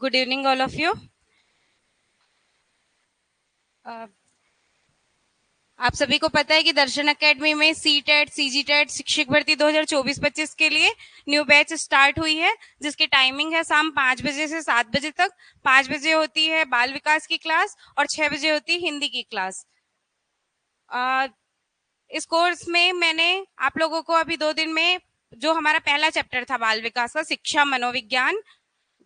Good evening all of you. आप सभी को पता है कि दर्शन एकेडमी में सी टेट सी जी टेट शिक्षक भर्ती 2024-25 के लिए न्यू बैच स्टार्ट हुई है, जिसकी टाइमिंग है शाम 5 बजे से 7 बजे तक। 5 बजे होती है बाल विकास की क्लास और 6 बजे होती है हिंदी की क्लास। अ, इस कोर्स में मैंने आप लोगों को अभी 2 दिन में जो हमारा पहला चैप्टर था बाल विकास का शिक्षा मनोविज्ञान,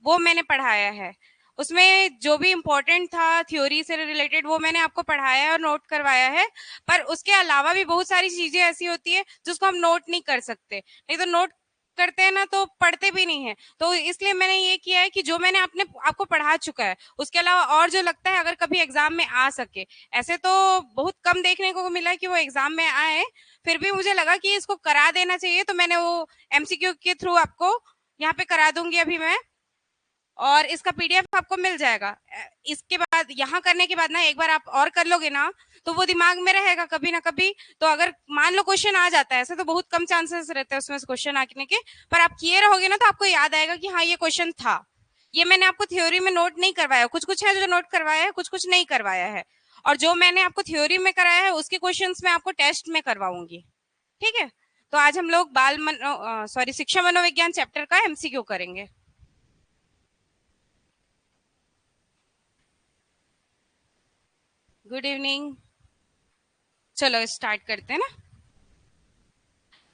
वो मैंने पढ़ाया है। उसमें जो भी इम्पोर्टेंट था थ्योरी से रिलेटेड वो मैंने आपको पढ़ाया है और नोट करवाया है। पर उसके अलावा भी बहुत सारी चीजें ऐसी होती है जिसको हम नोट नहीं कर सकते, नहीं तो नोट करते हैं ना तो पढ़ते भी नहीं है। तो इसलिए मैंने ये किया है कि जो मैंने आपने आपको पढ़ा चुका है उसके अलावा और जो लगता है अगर कभी एग्जाम में आ सके। ऐसे तो बहुत कम देखने को मिला है कि वो एग्जाम में आए, फिर भी मुझे लगा कि इसको करा देना चाहिए, तो मैंने वो एमसीक्यू के थ्रू आपको यहाँ पे करा दूंगी अभी मैं। और इसका पीडीएफ आपको मिल जाएगा। इसके बाद यहाँ करने के बाद ना एक बार आप और कर लोगे ना तो वो दिमाग में रहेगा कभी ना कभी। तो अगर मान लो क्वेश्चन आ जाता है, ऐसे तो बहुत कम चांसेस रहते हैं उसमें क्वेश्चन आने के, पर आप किए रहोगे ना तो आपको याद आएगा कि हाँ ये क्वेश्चन था। ये मैंने आपको थ्योरी में नोट नहीं करवाया, कुछ कुछ है जो नोट करवाया है, कुछ कुछ नहीं करवाया है। और जो मैंने आपको थ्योरी में कराया है उसके क्वेश्चन मैं आपको टेस्ट में करवाऊंगी। ठीक है। तो आज हम लोग शिक्षा मनोविज्ञान चैप्टर का एमसीक्यू करेंगे। Good evening. चलो स्टार्ट करते हैं ना।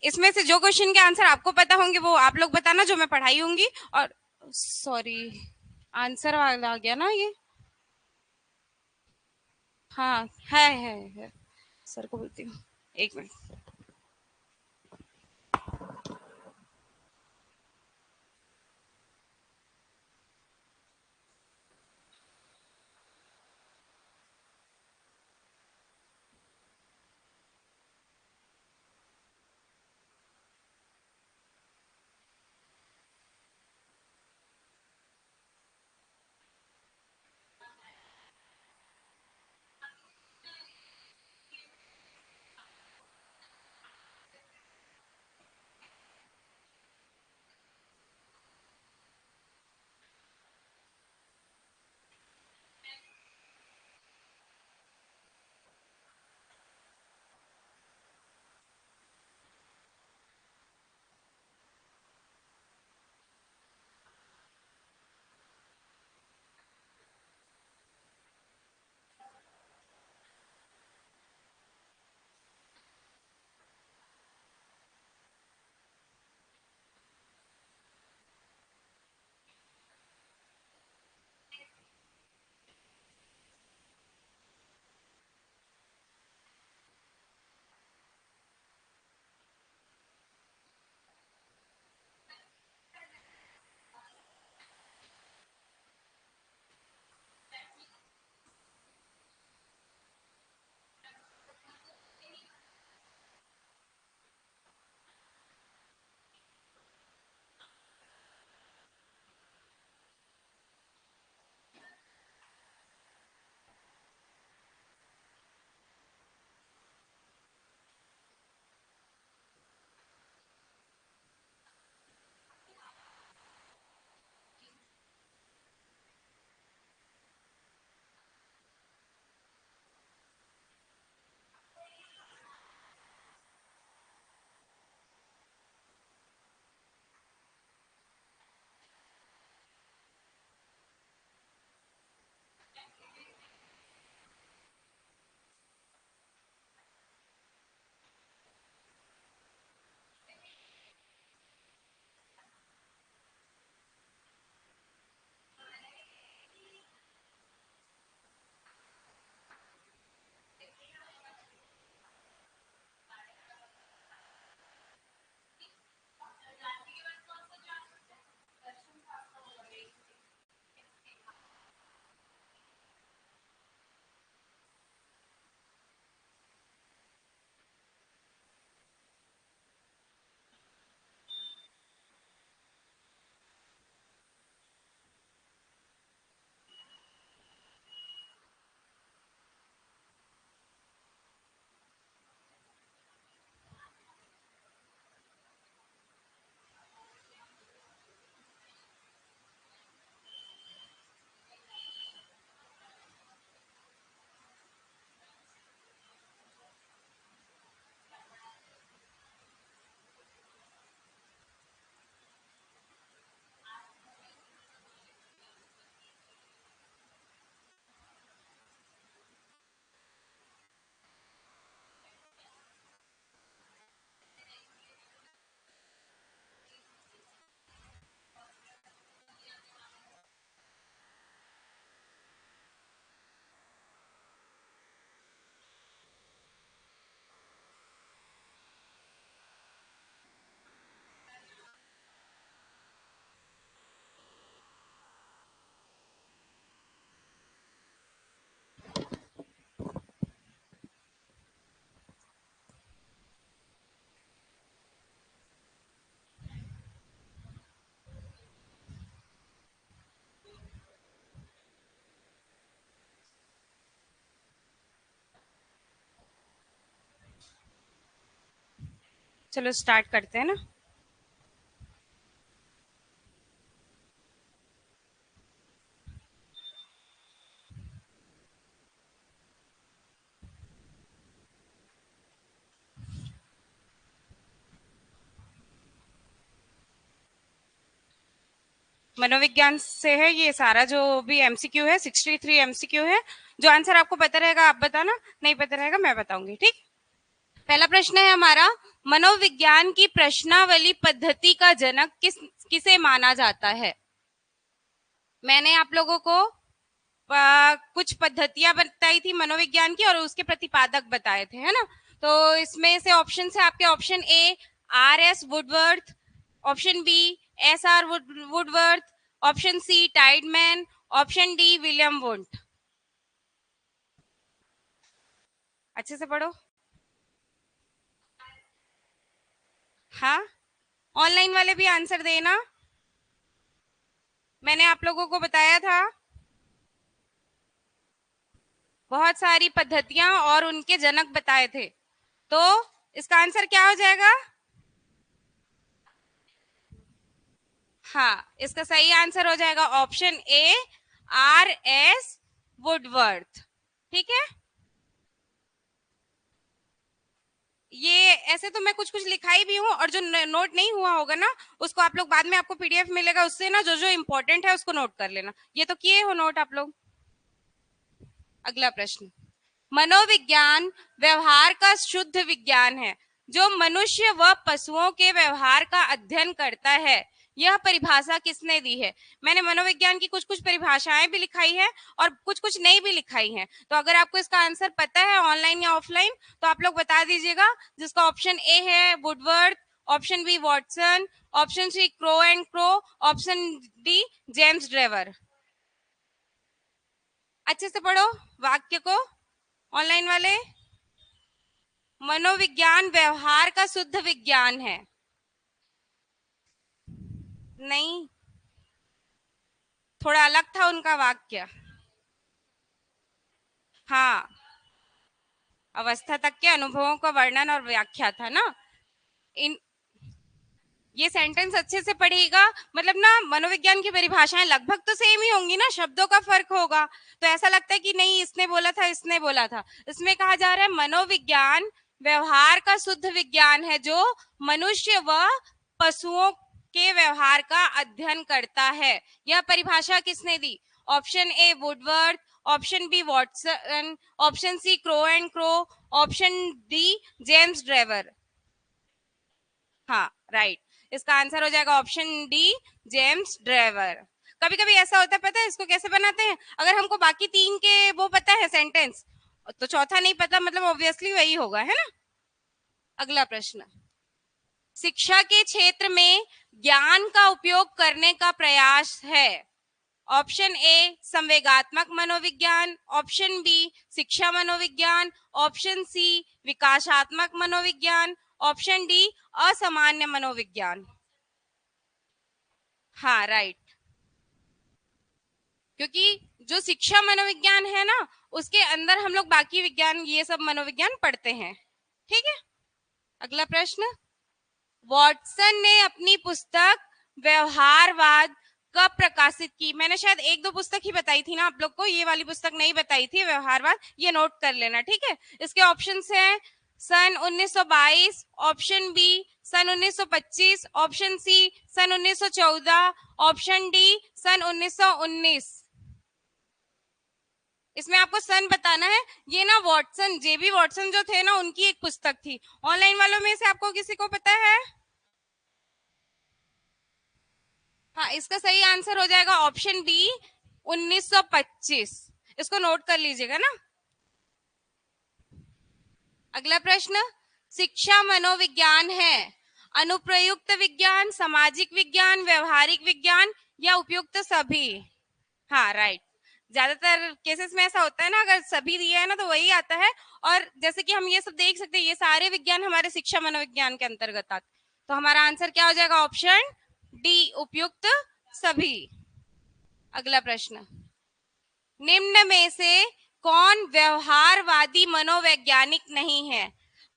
इसमें से जो क्वेश्चन के आंसर आपको पता होंगे वो आप लोग बताना, जो मैं पढ़ाई होंगी। और सॉरी, आंसर वाला आ गया ना ये। हाँ है। सर को बोलती हूँ, एक मिनट। चलो स्टार्ट करते हैं ना। मनोविज्ञान से है ये सारा, जो भी एमसीक्यू है 63 एमसीक्यू है। जो आंसर आपको पता रहेगा आप बताना, नहीं पता रहेगा मैं बताऊंगी, ठीक। पहला प्रश्न है हमारा, मनोविज्ञान की प्रश्नावली पद्धति का जनक किसे माना जाता है। मैंने आप लोगों को कुछ पद्धतियां बताई थी मनोविज्ञान की और उसके प्रतिपादक बताए थे, है ना। तो इसमें से ऑप्शन है आपके, option A R S Woodworth, option B S R Woodworth, option C Tiedemann, option D William Wundt. अच्छे से पढ़ो। हाँ, ऑनलाइन वाले भी आंसर देना। मैंने आप लोगों को बताया था बहुत सारी पद्धतियां और उनके जनक बताए थे। तो इसका आंसर क्या हो जाएगा। हाँ, इसका सही आंसर हो जाएगा option A R S Woodworth. ठीक है, ये ऐसे तो मैं कुछ कुछ लिखाई भी हूँ, और जो नोट नहीं हुआ होगा ना उसको आप लोग बाद में, आपको पीडीएफ मिलेगा उससे ना, जो जो इम्पोर्टेंट है उसको नोट कर लेना। ये तो किए हो नोट आप लोग। अगला प्रश्न, मनोविज्ञान व्यवहार का शुद्ध विज्ञान है जो मनुष्य व पशुओं के व्यवहार का अध्ययन करता है। यह परिभाषा किसने दी है। मैंने मनोविज्ञान की कुछ कुछ परिभाषाएं भी लिखाई है और कुछ कुछ नहीं भी लिखाई है। तो अगर आपको इसका आंसर पता है ऑनलाइन या ऑफलाइन तो आप लोग बता दीजिएगा। जिसका ऑप्शन ए है Woodworth, option B Watson, option C Crow and Crow, option D James Drever. अच्छे से पढ़ो वाक्य को, ऑनलाइन वाले। मनोविज्ञान व्यवहार का शुद्ध विज्ञान है। नहीं, थोड़ा अलग था उनका वाक्य। हाँ, अवस्था तक के अनुभवों का वर्णन और व्याख्या था ना। इन ये सेंटेंस अच्छे से पढ़िएगा। मतलब ना मनोविज्ञान की परिभाषाएं लगभग तो सेम ही होंगी ना, शब्दों का फर्क होगा। तो ऐसा लगता है कि नहीं इसने बोला था इसने बोला था। इसमें कहा जा रहा है मनोविज्ञान व्यवहार का शुद्ध विज्ञान है जो मनुष्य व पशुओं के व्यवहार का अध्ययन करता है। यह परिभाषा किसने दी। Option A Woodworth, option B Watson, option C Crow and Crow, option D James Drever. हाँ, राइट। इसका आंसर हो जाएगा ऑप्शन डी जेम्स ड्रेवर। कभी कभी ऐसा होता है, पता है इसको कैसे बनाते हैं। अगर हमको बाकी तीन के वो पता है सेंटेंस, तो चौथा नहीं पता, मतलब ऑब्वियसली वही होगा, है ना। अगला प्रश्न, शिक्षा के क्षेत्र में ज्ञान का उपयोग करने का प्रयास है। ऑप्शन ए संवेगात्मक मनोविज्ञान, ऑप्शन बी शिक्षा मनोविज्ञान, ऑप्शन सी विकासात्मक मनोविज्ञान, ऑप्शन डी असामान्य मनोविज्ञान। हाँ, राइट। क्योंकि जो शिक्षा मनोविज्ञान है ना उसके अंदर हम लोग बाकी विज्ञान ये सब मनोविज्ञान पढ़ते हैं। ठीक है, अगला प्रश्न, वॉटसन ने अपनी पुस्तक व्यवहारवाद कब प्रकाशित की। मैंने शायद एक दो पुस्तक ही बताई थी ना आप लोग को, ये वाली पुस्तक नहीं बताई थी व्यवहारवाद, ये नोट कर लेना, ठीक है। इसके ऑप्शंस हैं सन 1922, ऑप्शन बी सन 1925, ऑप्शन सी सन 1914, ऑप्शन डी सन 1919। इसमें आपको सन बताना है। ये ना वॉटसन, जेबी वॉटसन जो थे ना उनकी एक पुस्तक थी। ऑनलाइन वालों में से आपको किसी को पता है। हाँ, इसका सही आंसर हो जाएगा ऑप्शन बी 1925। इसको नोट कर लीजिएगा ना। अगला प्रश्न, शिक्षा मनोविज्ञान है अनुप्रयुक्त विज्ञान, सामाजिक विज्ञान, व्यवहारिक विज्ञान या उपयुक्त सभी। हाँ, राइट। ज्यादातर केसेस में ऐसा होता है ना, अगर सभी दिया है ना तो वही आता है। और जैसे कि हम ये सब देख सकते हैं, ये सारे विज्ञान हमारे शिक्षा मनोविज्ञान के अंतर्गत आते। तो हमारा आंसर क्या हो जाएगा ऑप्शन डी उपयुक्त सभी। अगला प्रश्न, निम्न में से कौन व्यवहारवादी मनोवैज्ञानिक नहीं है।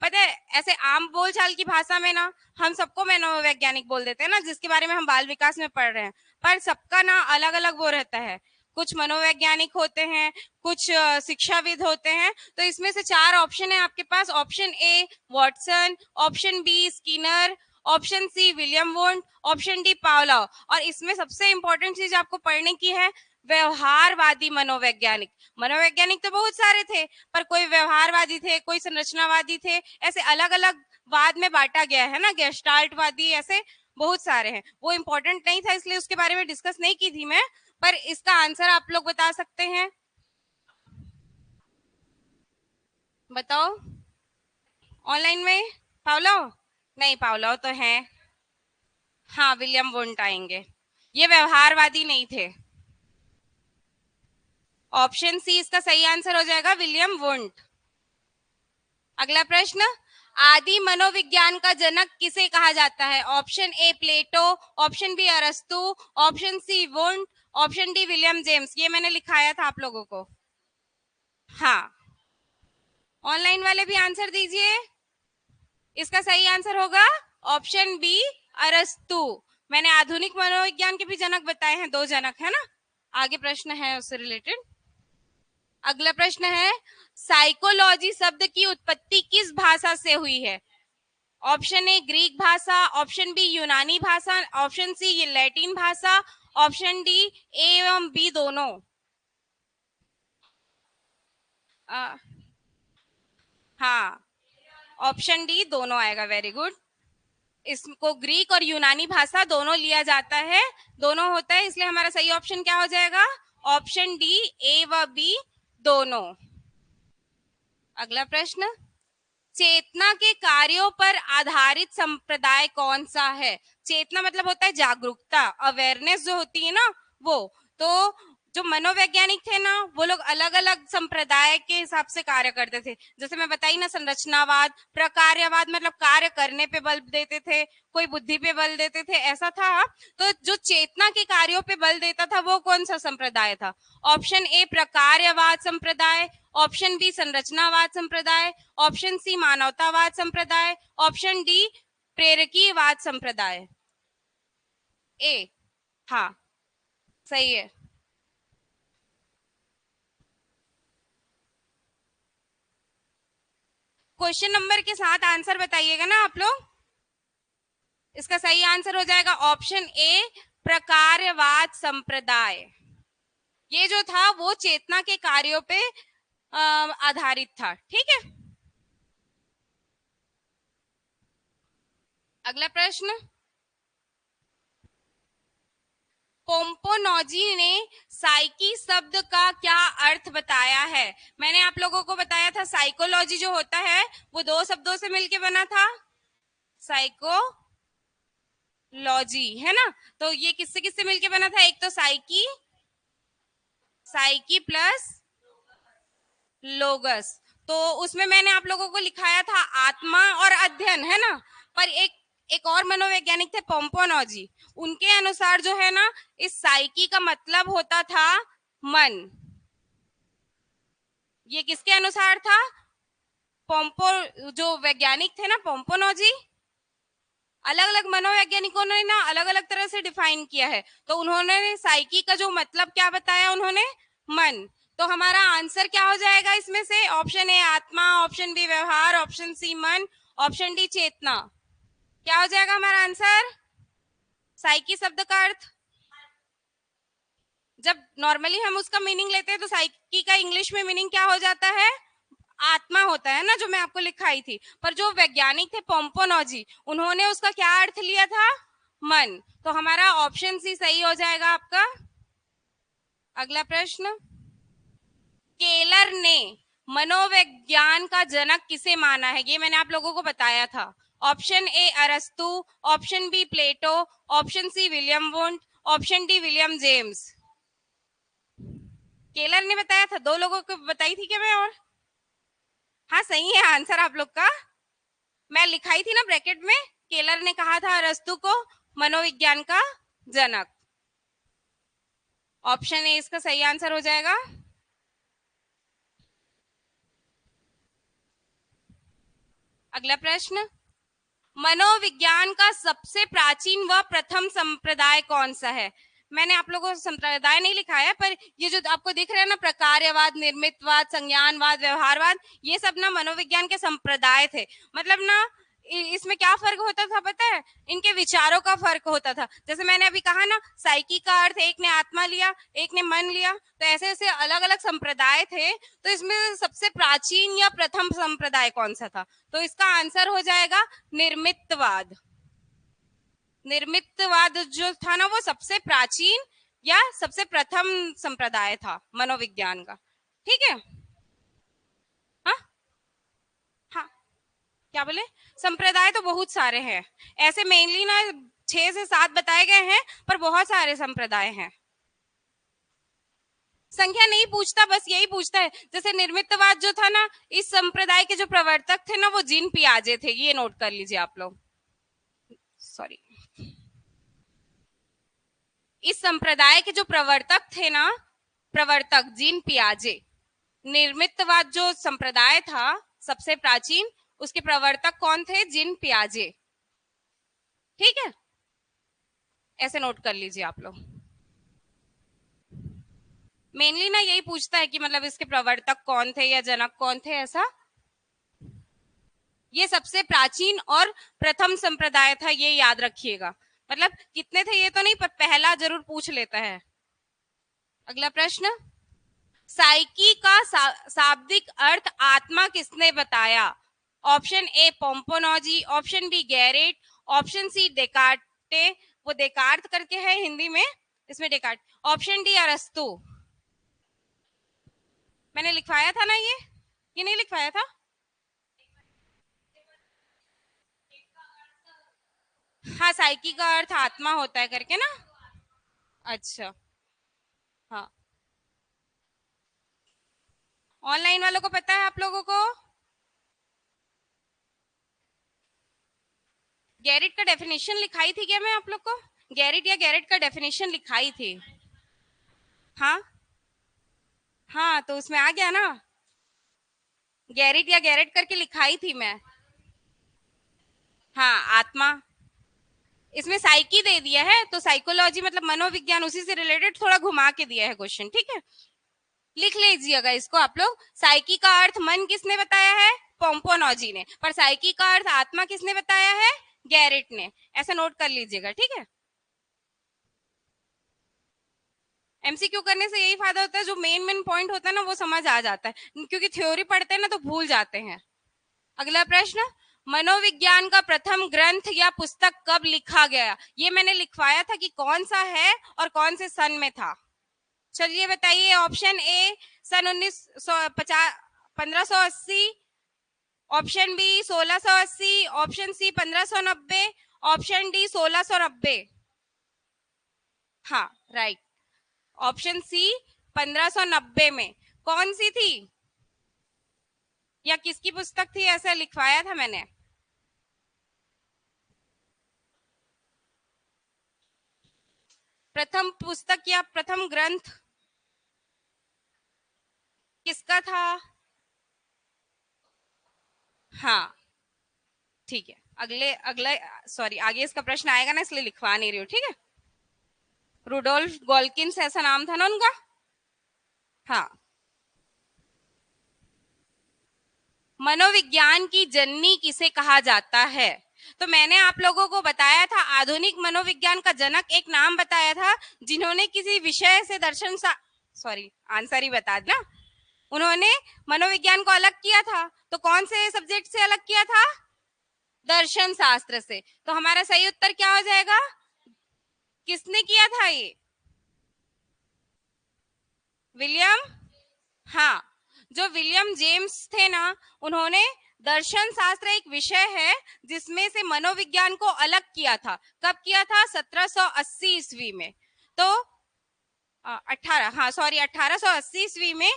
पता है ऐसे आम बोलचाल की भाषा में ना हम सबको मनोवैज्ञानिक बोल देते हैं ना, जिसके बारे में हम बाल विकास में पढ़ रहे हैं, पर सबका ना अलग अलग वो रहता है। कुछ मनोवैज्ञानिक होते हैं, कुछ शिक्षाविद होते हैं। तो इसमें से 4 ऑप्शन है आपके पास। Option A Watson, option B Skinner, option C William Wundt, option D Pavlov. और इसमें सबसे इंपॉर्टेंट चीज आपको पढ़ने की है व्यवहारवादी मनोवैज्ञानिक। मनोवैज्ञानिक तो बहुत सारे थे, पर कोई व्यवहारवादी थे, कोई संरचनावादी थे, ऐसे अलग अलग वाद में बांटा गया है ना, गेस्टाल्टवादी, ऐसे बहुत सारे हैं। वो इंपॉर्टेंट नहीं था इसलिए उसके बारे में डिस्कस नहीं की थी मैं, पर इसका आंसर आप लोग बता सकते हैं। बताओ। ऑनलाइन में पावलोव? नहीं, पावलोव तो है। हाँ, विलियम वोंट आएंगे। ये व्यवहारवादी नहीं थे। ऑप्शन सी इसका सही आंसर हो जाएगा, विलियम वोंट। अगला प्रश्न, आदि मनोविज्ञान का जनक किसे कहा जाता है? Option A Plato, option B Arastu, option C Wundt, option D William James. ये मैंने लिखाया था आप लोगों को। हाँ, ऑनलाइन वाले भी आंसर दीजिए। इसका सही आंसर होगा ऑप्शन बी अरस्तु। मैंने आधुनिक मनोविज्ञान के भी जनक बताए हैं, 2 जनक है ना। आगे प्रश्न है उससे रिलेटेड। अगला प्रश्न है, साइकोलॉजी शब्द की उत्पत्ति किस भाषा से हुई है? ऑप्शन ए ग्रीक भाषा, ऑप्शन बी यूनानी भाषा, ऑप्शन सी ये लैटिन भाषा, ऑप्शन डी ए एवं बी दोनों। आ, हाँ, ऑप्शन डी दोनों आएगा। Very good. इसको ग्रीक और यूनानी भाषा दोनों लिया जाता है, दोनों होता है, इसलिए हमारा सही ऑप्शन क्या हो जाएगा? ऑप्शन डी ए व बी दोनों। अगला प्रश्न, चेतना के कार्यों पर आधारित संप्रदाय कौन सा है? चेतना मतलब होता है जागरूकता, अवेयरनेस जो होती है ना वो। तो जो मनोवैज्ञानिक थे ना, वो लोग अलग अलग संप्रदाय के हिसाब से कार्य करते थे। जैसे मैं बताई ना, संरचनावाद, प्रकार्यवाद मतलब कार्य करने पे बल देते थे, कोई बुद्धि पे बल देते थे, ऐसा था। तो जो चेतना के कार्यों पे बल देता था वो कौन सा संप्रदाय था? ऑप्शन ए प्रकार्यवाद संप्रदाय, ऑप्शन बी संरचनावाद संप्रदाय, ऑप्शन सी मानवतावाद संप्रदाय, ऑप्शन डी प्रेरकीवाद संप्रदाय। ए, हाँ, सही है। क्वेश्चन नंबर के साथ आंसर बताइएगा ना आप लोग। इसका सही आंसर हो जाएगा ऑप्शन ए प्रकार्यवाद संप्रदाय। ये जो था वो चेतना के कार्यों पे आधारित था। ठीक है। अगला प्रश्न, पोम्पोनोजी ने साइकी शब्द का क्या अर्थ बताया है? मैंने आप लोगों को बताया था साइकोलॉजी जो होता है वो 2 शब्दों से मिलके बना था, साइकोलॉजी है ना। तो ये किससे किससे मिलके बना था? एक तो साइकी, साइकी प्लस लोगस। तो उसमें मैंने आप लोगों को लिखाया था आत्मा और अध्ययन है ना। पर एक एक और मनोवैज्ञानिक थे पोम्पोनोजी, उनके अनुसार जो है ना, इस साइकी का मतलब होता था मन। ये किसके अनुसार था? पोम्पो, जो वैज्ञानिक थे ना पोम्पोनोजी, अलग अलग मनोवैज्ञानिकों ने ना अलग अलग तरह से डिफाइन किया है। तो उन्होंने साइकी का जो मतलब क्या बताया उन्होंने? मन। तो हमारा आंसर क्या हो जाएगा इसमें से? ऑप्शन ए आत्मा, ऑप्शन बी व्यवहार, ऑप्शन सी मन, ऑप्शन डी चेतना। क्या हो जाएगा हमारा आंसर? साइकी शब्द का अर्थ, जब नॉर्मली हम उसका मीनिंग लेते हैं तो साइकी का इंग्लिश में मीनिंग क्या हो जाता है? आत्मा होता है ना, जो मैं आपको लिखाई थी। पर जो वैज्ञानिक थे पोम्पोनोजी, उन्होंने उसका क्या अर्थ लिया था? मन। तो हमारा ऑप्शन सी सही हो जाएगा आपका। अगला प्रश्न, केलर ने मनोविज्ञान का जनक किसे माना है? ये मैंने आप लोगों को बताया था। ऑप्शन ए अरस्तु, option B Plato, option C William Wundt, option D William James. Keller ने बताया था। 2 लोगों को बताई थी क्या मैं? और हाँ, सही है आंसर आप लोग का। मैं लिखाई थी ना ब्रैकेट में, केलर ने कहा था अरस्तु को मनोविज्ञान का जनक। ऑप्शन ए इसका सही आंसर हो जाएगा। अगला प्रश्न, मनोविज्ञान का सबसे प्राचीन व प्रथम संप्रदाय कौन सा है? मैंने आप लोगों को संप्रदाय नहीं लिखा है, पर ये जो आपको दिख रहा है ना, प्रकार्यवाद, निर्मितवाद, संज्ञानवाद, व्यवहारवाद, ये सब ना मनोविज्ञान के संप्रदाय थे। मतलब ना इसमें क्या फर्क होता था पता है? इनके विचारों का फर्क होता था। जैसे मैंने अभी कहा ना, साइकी का अर्थ एक ने आत्मा लिया, एक ने मन लिया, तो ऐसे ऐसे अलग अलग संप्रदाय थे। तो इसमें सबसे प्राचीन या प्रथम संप्रदाय कौन सा था? तो इसका आंसर हो जाएगा निर्मितवाद। निर्मितवाद जो था ना, वो सबसे प्राचीन या सबसे प्रथम संप्रदाय था मनोविज्ञान का। ठीक है। हाँ हाँ, क्या बोले? संप्रदाय तो बहुत सारे हैं, ऐसे मेनली ना 6 से 7 बताए गए हैं, पर बहुत सारे संप्रदाय हैं। संख्या नहीं पूछता, बस यही पूछता है। जैसे निर्मितवाद जो था ना, इस संप्रदाय के जो प्रवर्तक थे ना, वो जीन पियाजे थे, ये नोट कर लीजिए आप लोग। सॉरी, इस संप्रदाय के जो प्रवर्तक थे ना, प्रवर्तक जीन पियाजे। निर्मितवाद जो संप्रदाय था सबसे प्राचीन, उसके प्रवर्तक कौन थे? जीन पियाजे। ठीक है, ऐसे नोट कर लीजिए आप लोग। मेनली ना यही पूछता है कि मतलब इसके प्रवर्तक कौन थे या जनक कौन थे, ऐसा। ये सबसे प्राचीन और प्रथम संप्रदाय था, ये याद रखिएगा। मतलब कितने थे ये तो नहीं, पर पहला जरूर पूछ लेता है। अगला प्रश्न, साइकी का शाब्दिक अर्थ आत्मा किसने बताया? Option A Pomponazzi, option B Garrett, option C Descartes, वो डेकार्ट करके है हिंदी में, इसमें डेकार्ट, ऑप्शन डी अरस्तु। मैंने लिखवाया था ना ये नहीं लिखवाया था? हाँ, साइकी का अर्थ आत्मा होता है करके ना। अच्छा, हाँ। ऑनलाइन वालों को पता है आप लोगों को? गैरिट का डेफिनेशन लिखाई थी क्या मैं आप लोग को? गैरिट या गैरेट का डेफिनेशन लिखाई थी। हाँ हाँ, तो उसमें आ गया ना, गैरिट या गैरेट करके लिखाई थी मैं। हाँ, आत्मा। इसमें साइकी दे दिया है, तो साइकोलॉजी मतलब मनोविज्ञान, उसी से रिलेटेड थोड़ा घुमा के दिया है क्वेश्चन। ठीक है, लिख लीजिएगा इसको आप लोग। साइकी का अर्थ मन किसने बताया है? पोम्पोनॉजी ने। पर साइकी का अर्थ आत्मा किसने बताया है? गैरेट ने। ऐसा नोट कर लीजिएगा, ठीक है। एमसीक्यू करने से यही फायदा होता है, जो मेन मेन पॉइंट होता है ना, वो समझ आ जाता है, क्योंकि थ्योरी पढ़ते हैं ना तो भूल जाते हैं। अगला प्रश्न, मनोविज्ञान का प्रथम ग्रंथ या पुस्तक कब लिखा गया? ये मैंने लिखवाया था कि कौन सा है और कौन से सन में था। चलिए बताइए। ऑप्शन ए सन 1580, option B 1680, option C 1590, option D 1690। हाँ, राइट। ऑप्शन सी 1590 में। कौन सी थी या किसकी पुस्तक थी, ऐसा लिखवाया था मैंने? प्रथम पुस्तक या प्रथम ग्रंथ किसका था? हाँ, ठीक है। अगले अगले सॉरी, आगे इसका प्रश्न आएगा ना, इसलिए लिखवा नहीं रही हूँ। ठीक है, रुडोल्फ गोल्किंस ऐसा नाम था ना उनका। हाँ। मनोविज्ञान की जननी किसे कहा जाता है? तो मैंने आप लोगों को बताया था, आधुनिक मनोविज्ञान का जनक एक नाम बताया था, जिन्होंने किसी विषय से दर्शन सॉरी, आंसर ही बता दिया। उन्होंने मनोविज्ञान को अलग किया था, तो कौन से सब्जेक्ट से अलग किया था? दर्शन शास्त्र से। तो हमारा सही उत्तर क्या हो जाएगा? किसने किया था ये? विलियम। हाँ, जो विलियम जेम्स थे ना, उन्होंने दर्शन शास्त्र एक विषय है जिसमें से मनोविज्ञान को अलग किया था। कब किया था? 1780 ईस्वी में। तो 18, हाँ सॉरी, 1880 ईस्वी में।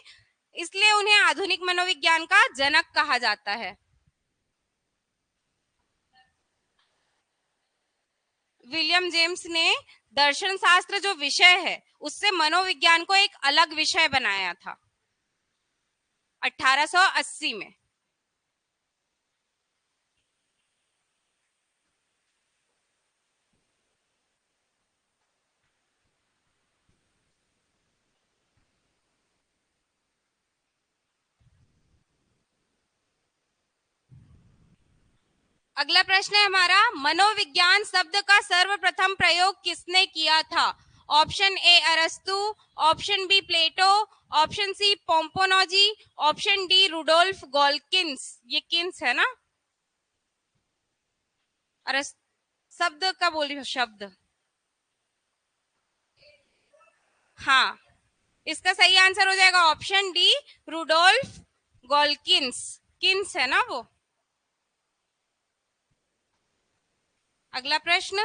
इसलिए उन्हें आधुनिक मनोविज्ञान का जनक कहा जाता है। विलियम जेम्स ने दर्शन शास्त्र जो विषय है, उससे मनोविज्ञान को एक अलग विषय बनाया था 1880 में। अगला प्रश्न है हमारा, मनोविज्ञान शब्द का सर्वप्रथम प्रयोग किसने किया था? ऑप्शन ए अरस्तु, option B Plato, option C Pomponazzi, option D Rudolf Golkins. ये किन्स है ना? अरस्त शब्द का बोल रही हो, शब्द। हाँ, इसका सही आंसर हो जाएगा ऑप्शन डी रुडोल्फ गोल्किंस। किन्स है ना वो। अगला प्रश्न,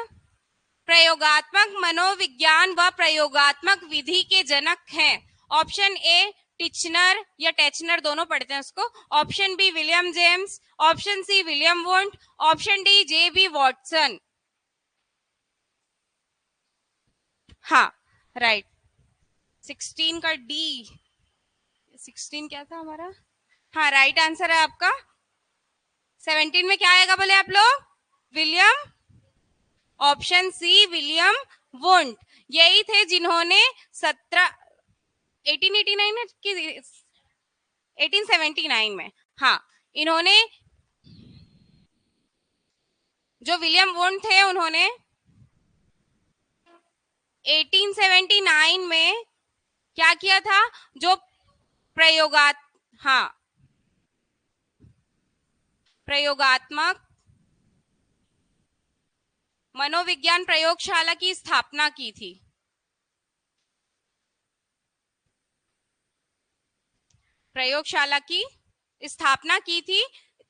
प्रयोगात्मक मनोविज्ञान व प्रयोगात्मक विधि के जनक हैं। ऑप्शन ए टिचनर या टेचनर, दोनों पढ़ते हैं उसको। Option B William James, option C William Wundt, option D J B Watson. हाँ, राइट। 16 का डी, 16 क्या था हमारा? हाँ, राइट आंसर है आपका। 17 में क्या आएगा बोले आप लोग? William, option C William Wundt. यही थे जिन्होंने 1889 की 1879 में, हाँ, इन्होंने, जो विलियम वोंट थे उन्होंने 1879 में क्या किया था? जो प्रयोगात हाँ, प्रयोगात्मक मनोविज्ञान प्रयोगशाला की स्थापना की थी। प्रयोगशाला की स्थापना की थी,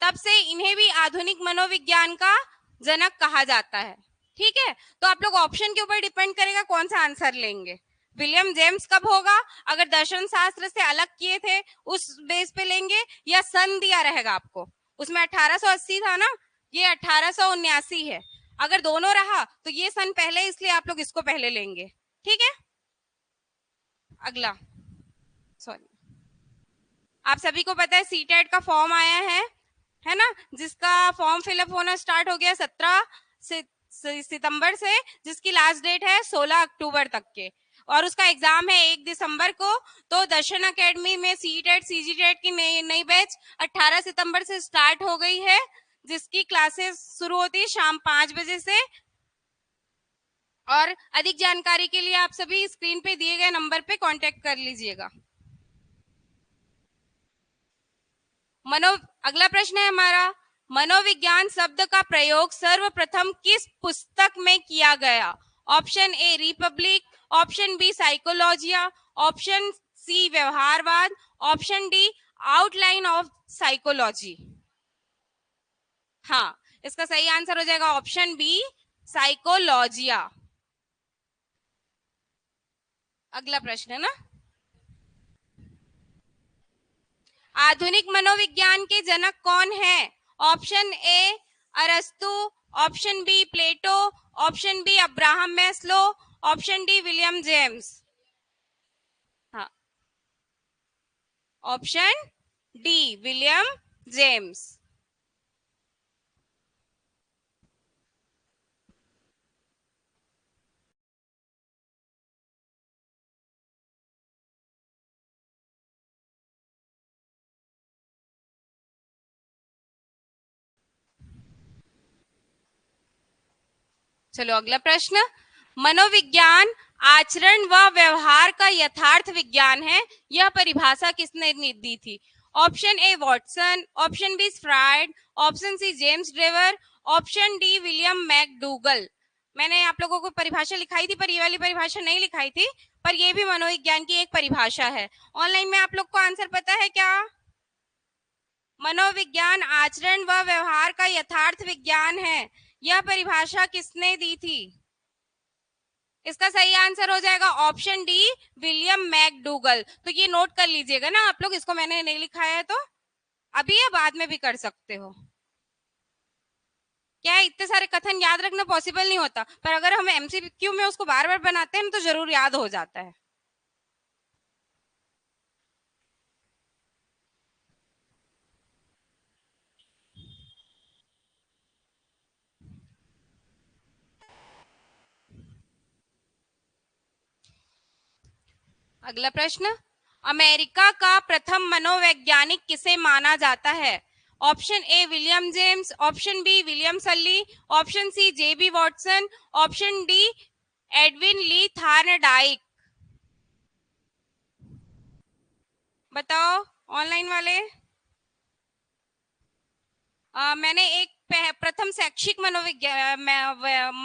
तब से इन्हें भी आधुनिक मनोविज्ञान का जनक कहा जाता है। ठीक है, तो आप लोग ऑप्शन के ऊपर डिपेंड करेगा कौन सा आंसर लेंगे। विलियम जेम्स कब होगा? अगर दर्शन शास्त्र से अलग किए थे उस बेस पे लेंगे, या सन दिया रहेगा आपको, उसमें 1880 था ना, ये 1879 है। अगर दोनों रहा तो ये सन पहले, इसलिए आप लोग इसको पहले लेंगे। ठीक है, अगला, सॉरी, आप सभी को पता है सीटेट का फॉर्म आया है ना, जिसका फॉर्म फिलअप होना स्टार्ट हो गया 17 सितंबर से, जिसकी लास्ट डेट है 16 अक्टूबर तक के, और उसका एग्जाम है 1 दिसंबर को। तो दर्शन अकेडमी में सीटेट सीजीटेट की नई बैच 18 सितंबर से स्टार्ट हो गई है, जिसकी क्लासेस शुरू होती है शाम 5 बजे से। और अधिक जानकारी के लिए आप सभी स्क्रीन पे दिए गए नंबर पे कांटेक्ट कर लीजिएगा। अगला प्रश्न है हमारा, मनोविज्ञान शब्द का प्रयोग सर्वप्रथम किस पुस्तक में किया गया? Option A Republic, option B Psychologia, option C व्यवहारवाद, option D outline of psychology. हाँ, इसका सही आंसर हो जाएगा ऑप्शन बी साइकोलॉजिया। अगला प्रश्न है ना, आधुनिक मनोविज्ञान के जनक कौन है? ऑप्शन ए अरस्तु, option B Plato, option B Abraham Maslow, option D William James. हाँ, ऑप्शन डी विलियम जेम्स। चलो अगला प्रश्न, मनोविज्ञान आचरण व व्यवहार का यथार्थ विज्ञान है, यह परिभाषा किसने दी थी? Option A Watson, option B Freud, option C James Drever, option D William McDougall. मैंने आप लोगों को परिभाषा लिखाई थी, पर ये वाली परिभाषा नहीं लिखाई थी, पर यह भी मनोविज्ञान की एक परिभाषा है। ऑनलाइन में आप लोग को आंसर पता है क्या? मनोविज्ञान आचरण व व्यवहार का यथार्थ विज्ञान है, यह परिभाषा किसने दी थी? इसका सही आंसर हो जाएगा ऑप्शन डी विलियम मैकडूगल। तो ये नोट कर लीजिएगा ना आप लोग, इसको मैंने नहीं लिखा है तो अभी या बाद में भी कर सकते हो। क्या है, इतने सारे कथन याद रखना पॉसिबल नहीं होता, पर अगर हम एमसीक्यू में उसको बार बार बनाते हैं तो जरूर याद हो जाता है। अगला प्रश्न, अमेरिका का प्रथम मनोवैज्ञानिक किसे माना जाता है? Option A William James, option B William Sully, option C J B Watson, option D Edwin Lee Thorndike. बताओ ऑनलाइन वाले। मैंने एक प्रथम शैक्षिक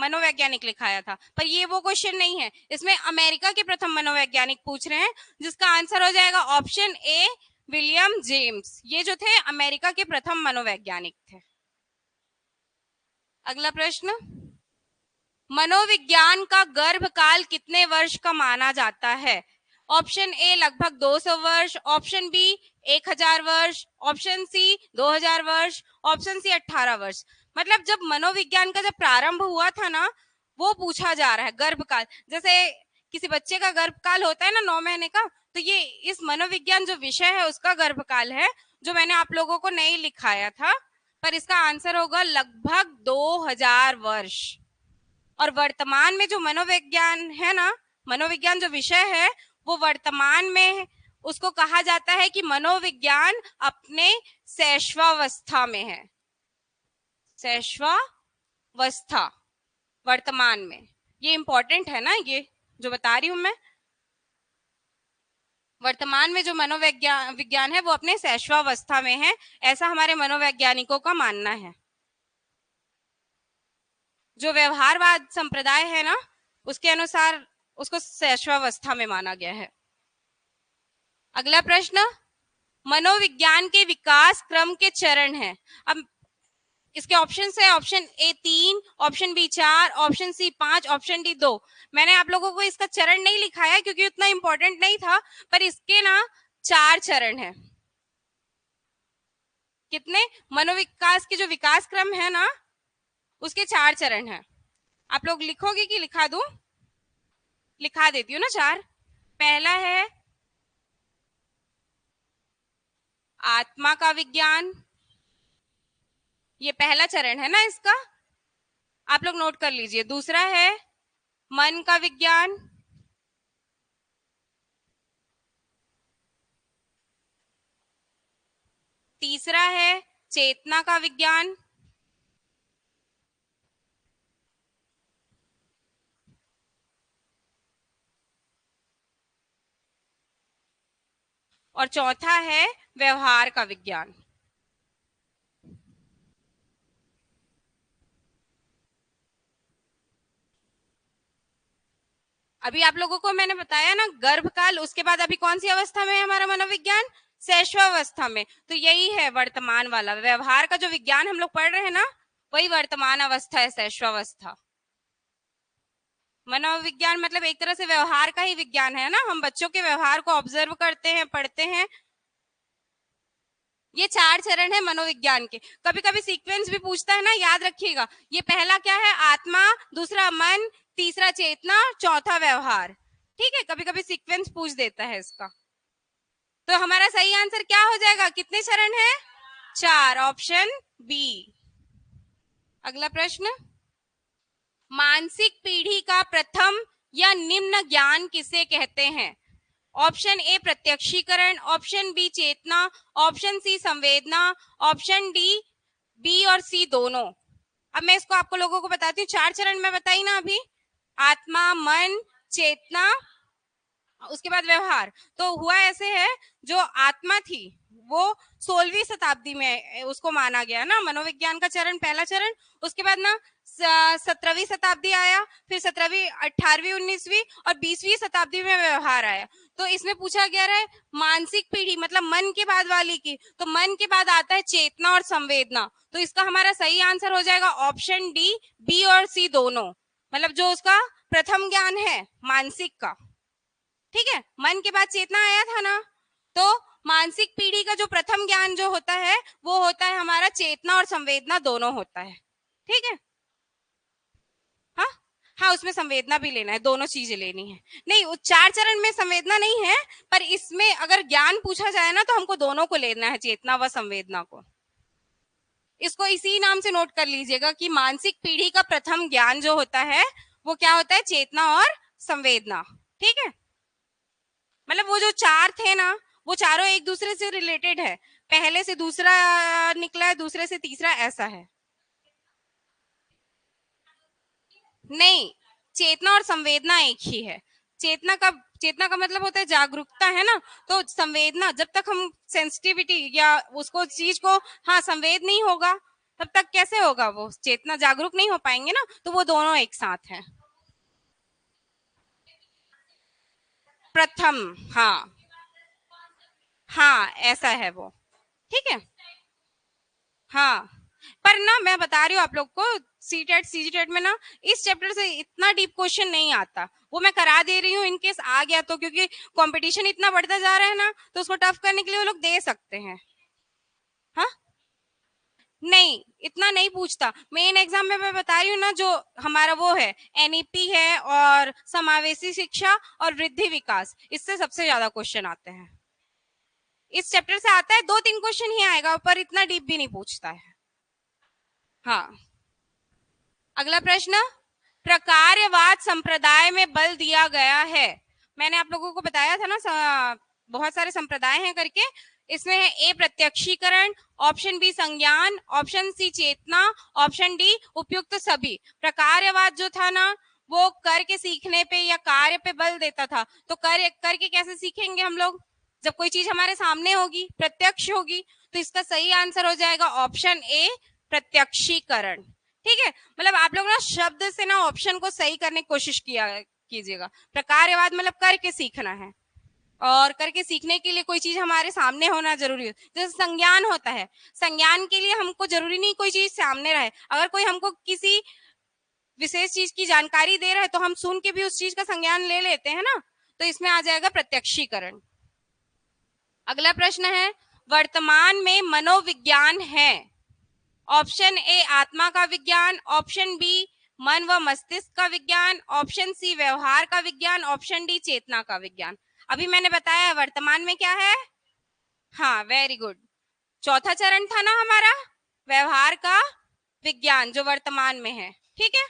मनोवैज्ञानिक लिखाया था, पर ये वो क्वेश्चन नहीं है। इसमें अमेरिका के प्रथम मनोवैज्ञानिक पूछ रहे हैं, जिसका आंसर हो जाएगा ऑप्शन ए विलियम जेम्स। ये जो थे अमेरिका के प्रथम मनोवैज्ञानिक थे। अगला प्रश्न, मनोविज्ञान का गर्भकाल कितने वर्ष का माना जाता है? ऑप्शन ए लगभग 200 वर्ष, ऑप्शन बी 1000 वर्ष, ऑप्शन सी 2000 वर्ष, ऑप्शन सी 18 वर्ष। मतलब जब मनोविज्ञान का जब प्रारंभ हुआ था ना, वो पूछा जा रहा है गर्भकाल। जैसे किसी बच्चे का गर्भकाल होता है ना 9 महीने का, तो ये इस मनोविज्ञान जो विषय है उसका गर्भकाल है, जो मैंने आप लोगों को नहीं लिखाया था। पर इसका आंसर होगा लगभग 2000 वर्ष। और वर्तमान में जो मनोविज्ञान है ना, मनोविज्ञान जो विषय है वो वर्तमान में उसको कहा जाता है कि मनोविज्ञान अपने शैशवावस्था में है। शैशवावस्था वर्तमान में, ये इंपॉर्टेंट है ना, ये जो बता रही हूं मैं। वर्तमान में जो विज्ञान है वो अपने शैशवावस्था में है, ऐसा हमारे मनोवैज्ञानिकों का मानना है। जो व्यवहारवाद संप्रदाय है ना, उसके अनुसार उसको शैशवावस्था में माना गया है। अगला प्रश्न, मनोविज्ञान के विकास क्रम के चरण हैं। अब इसके ऑप्शन है, option A 3, option B 4, option C 5, option D 2। मैंने आप लोगों को इसका चरण नहीं लिखाया क्योंकि उतना इंपॉर्टेंट नहीं था, पर इसके ना 4 चरण है। कितने? मनोविकास के जो विकास क्रम है ना, उसके 4 चरण हैं। आप लोग लिखोगे कि लिखा दूं? लिखा देती हूँ ना 4। पहला है आत्मा का विज्ञान, ये पहला चरण है ना इसका, आप लोग नोट कर लीजिए। दूसरा है मन का विज्ञान, तीसरा है चेतना का विज्ञान, और चौथा है व्यवहार का विज्ञान। अभी आप लोगों को मैंने बताया ना गर्भकाल, उसके बाद अभी कौन सी अवस्था में है हमारा मनोविज्ञान? शैशवावस्था में। तो यही है वर्तमान वाला व्यवहार का जो विज्ञान हम लोग पढ़ रहे हैं ना, वही वर्तमान अवस्था है, शैशवावस्था। मनोविज्ञान मतलब एक तरह से व्यवहार का ही विज्ञान है ना, हम बच्चों के व्यवहार को ऑब्जर्व करते हैं, पढ़ते हैं। ये 4 चरण है मनोविज्ञान के। कभी कभी सीक्वेंस भी पूछता है ना, याद रखिएगा। ये पहला क्या है? आत्मा, दूसरा मन, तीसरा चेतना, चौथा व्यवहार। ठीक है, कभी कभी सीक्वेंस पूछ देता है इसका। तो हमारा सही आंसर क्या हो जाएगा? कितने चरण है? 4, ऑप्शन बी। अगला प्रश्न, मानसिक पीढ़ी का प्रथम या निम्न ज्ञान किसे कहते हैं? ऑप्शन ए प्रत्यक्षीकरण, ऑप्शन बी चेतना, ऑप्शन सी संवेदना, ऑप्शन डी बी और सी दोनों। अब मैं इसको आपको लोगों को बताती हूँ। 4 चरण में बताई ना अभी, आत्मा, मन, चेतना, उसके बाद व्यवहार। तो हुआ ऐसे है, जो आत्मा थी वो 16वीं शताब्दी में उसको माना गया ना, मनोविज्ञान का चरण, पहला चरण। उसके बाद ना 17वीं शताब्दी आया, फिर 17वीं, 18वीं, 19वीं और 20वीं शताब्दी में व्यवहार आया। तो इसमें पूछा गया है मानसिक पीढ़ी मतलब मन के बाद वाली की, तो मन के बाद आता है चेतना और संवेदना। तो इसका हमारा सही आंसर हो जाएगा ऑप्शन डी, बी और सी दोनों। मतलब जो उसका प्रथम ज्ञान है मानसिक का। ठीक है, मन के बाद चेतना आया था ना, तो मानसिक पीढ़ी का जो प्रथम ज्ञान जो होता है वो होता है हमारा चेतना और संवेदना दोनों होता है। ठीक है, हाँ हाँ, उसमें संवेदना भी लेना है, दोनों चीजें लेनी है। नहीं, 4 चरण में संवेदना नहीं है, पर इसमें अगर ज्ञान पूछा जाए ना तो हमको दोनों को लेना है, चेतना व संवेदना को। इसको इसी नाम से नोट कर लीजिएगा कि मानसिक पीढ़ी का प्रथम ज्ञान जो होता है वो क्या होता है? चेतना और संवेदना। ठीक है, मतलब वो जो 4 थे ना, वो चारों एक दूसरे से रिलेटेड है। पहले से दूसरा निकला है, दूसरे से तीसरा, ऐसा है। नहीं, चेतना और संवेदना एक ही है। चेतना का मतलब होता है जागरूकता, है ना। तो संवेदना, जब तक हम सेंसिटिविटी या उसको चीज को, हाँ, संवेद नहीं होगा, तब तक कैसे होगा वो चेतना, जागरूक नहीं हो पाएंगे ना। तो वो दोनों एक साथ है। प्रथम। हाँ। हाँ, ऐसा है वो। ठीक है। हाँ, पर ना मैं बता रही हूँ आप लोग को, सी टेट सी जी टेट में ना इस चैप्टर से इतना डीप क्वेश्चन नहीं आता। वो मैं करा दे रही हूँ, इनकेस आ गया तो, क्योंकि कंपटीशन इतना बढ़ता जा रहा है ना, तो उसको टफ करने के लिए वो लोग दे सकते हैं। हाँ, नहीं, इतना नहीं पूछता। मेन एग्जाम में मैं बता रही हूँ ना, जो हमारा वो है एनईपी है, और समावेशी शिक्षा और वृद्धि विकास, इससे सबसे ज्यादा क्वेश्चन आते हैं। इस चैप्टर से आता है, 2-3 क्वेश्चन ही आएगा, पर इतना डीप भी नहीं पूछता है। हाँ। अगला प्रश्न, प्रकार्यवाद संप्रदाय में बल दिया गया है। मैंने आप लोगों को बताया था ना, बहुत सारे संप्रदाय हैं करके। इसमें है ए प्रत्यक्षीकरण, ऑप्शन बी संज्ञान, ऑप्शन सी चेतना, ऑप्शन डी उपयुक्त सभी। प्रकार्यवाद जो था ना, वो करके सीखने पे या कार्य पे बल देता था। तो करके कैसे सीखेंगे हम लोग, जब कोई चीज हमारे सामने होगी, प्रत्यक्ष होगी। तो इसका सही आंसर हो जाएगा ऑप्शन ए, प्रत्यक्षीकरण। ठीक है, मतलब आप लोग ना शब्द से ना ऑप्शन को सही करने की कोशिश किया कीजिएगा। प्रकार्यवाद मतलब करके सीखना है, और करके सीखने के लिए कोई चीज हमारे सामने होना जरूरी है। जैसे संज्ञान होता है, संज्ञान के लिए हमको जरूरी नहीं कोई चीज सामने रहे। अगर कोई हमको किसी विशेष चीज की जानकारी दे रहा है, तो हम सुन के भी उस चीज का संज्ञान ले लेते हैं ना। तो इसमें आ जाएगा प्रत्यक्षीकरण। अगला प्रश्न है, वर्तमान में मनोविज्ञान है। ऑप्शन ए आत्मा का विज्ञान, ऑप्शन बी मन व मस्तिष्क का विज्ञान, ऑप्शन सी व्यवहार का विज्ञान, ऑप्शन डी चेतना का विज्ञान। अभी मैंने बताया वर्तमान में क्या है। हाँ, वेरी गुड। चौथा चरण था ना हमारा, व्यवहार का विज्ञान, जो वर्तमान में है। ठीक है।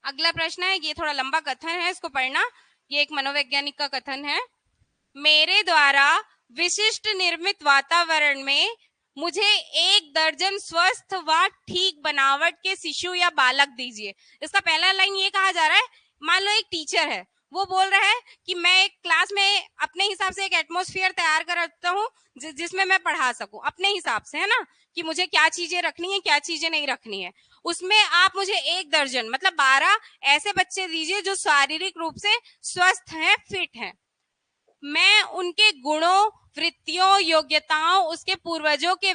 अगला प्रश्न है, ये थोड़ा लंबा कथन है, इसको पढ़ना। ये एक मनोवैज्ञानिक का कथन है। मेरे द्वारा विशिष्ट निर्मित वातावरण में मुझे 1 दर्जन स्वस्थ व ठीक बनावट के शिशु या बालक दीजिए। इसका पहला लाइन ये कहा जा रहा है, मान लो एक टीचर है, वो बोल रहा है कि मैं एक क्लास में अपने हिसाब से एक एटमॉस्फेयर तैयार करता हूँ, जिसमें मैं पढ़ा सकूं अपने हिसाब से, है ना, कि मुझे क्या चीजें रखनी है, क्या चीजें नहीं रखनी है। उसमें आप मुझे 1 दर्जन मतलब 12 ऐसे बच्चे दीजिए जो शारीरिक रूप से स्वस्थ हैं, फिट हैं। मैं उनके गुणों, वृत्तियों, योग्यताओं, उसके पूर्वजों के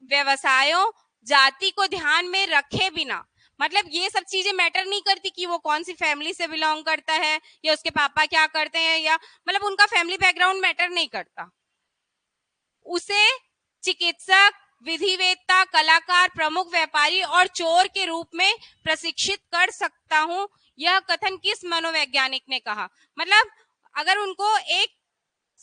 व्यवसायों, जाति को ध्यान में रखे बिना, मतलब ये सब चीजें मैटर नहीं करती कि वो कौन सी फैमिली से बिलोंग करता है, या उसके पापा क्या करते हैं, या मतलब उनका फैमिली बैकग्राउंड मैटर नहीं करता। उसे चिकित्सक, विधिवेत्ता, कलाकार, प्रमुख व्यापारी और चोर के रूप में प्रशिक्षित कर सकता हूं। यह कथन किस मनोवैज्ञानिक ने कहा। मतलब अगर उनको एक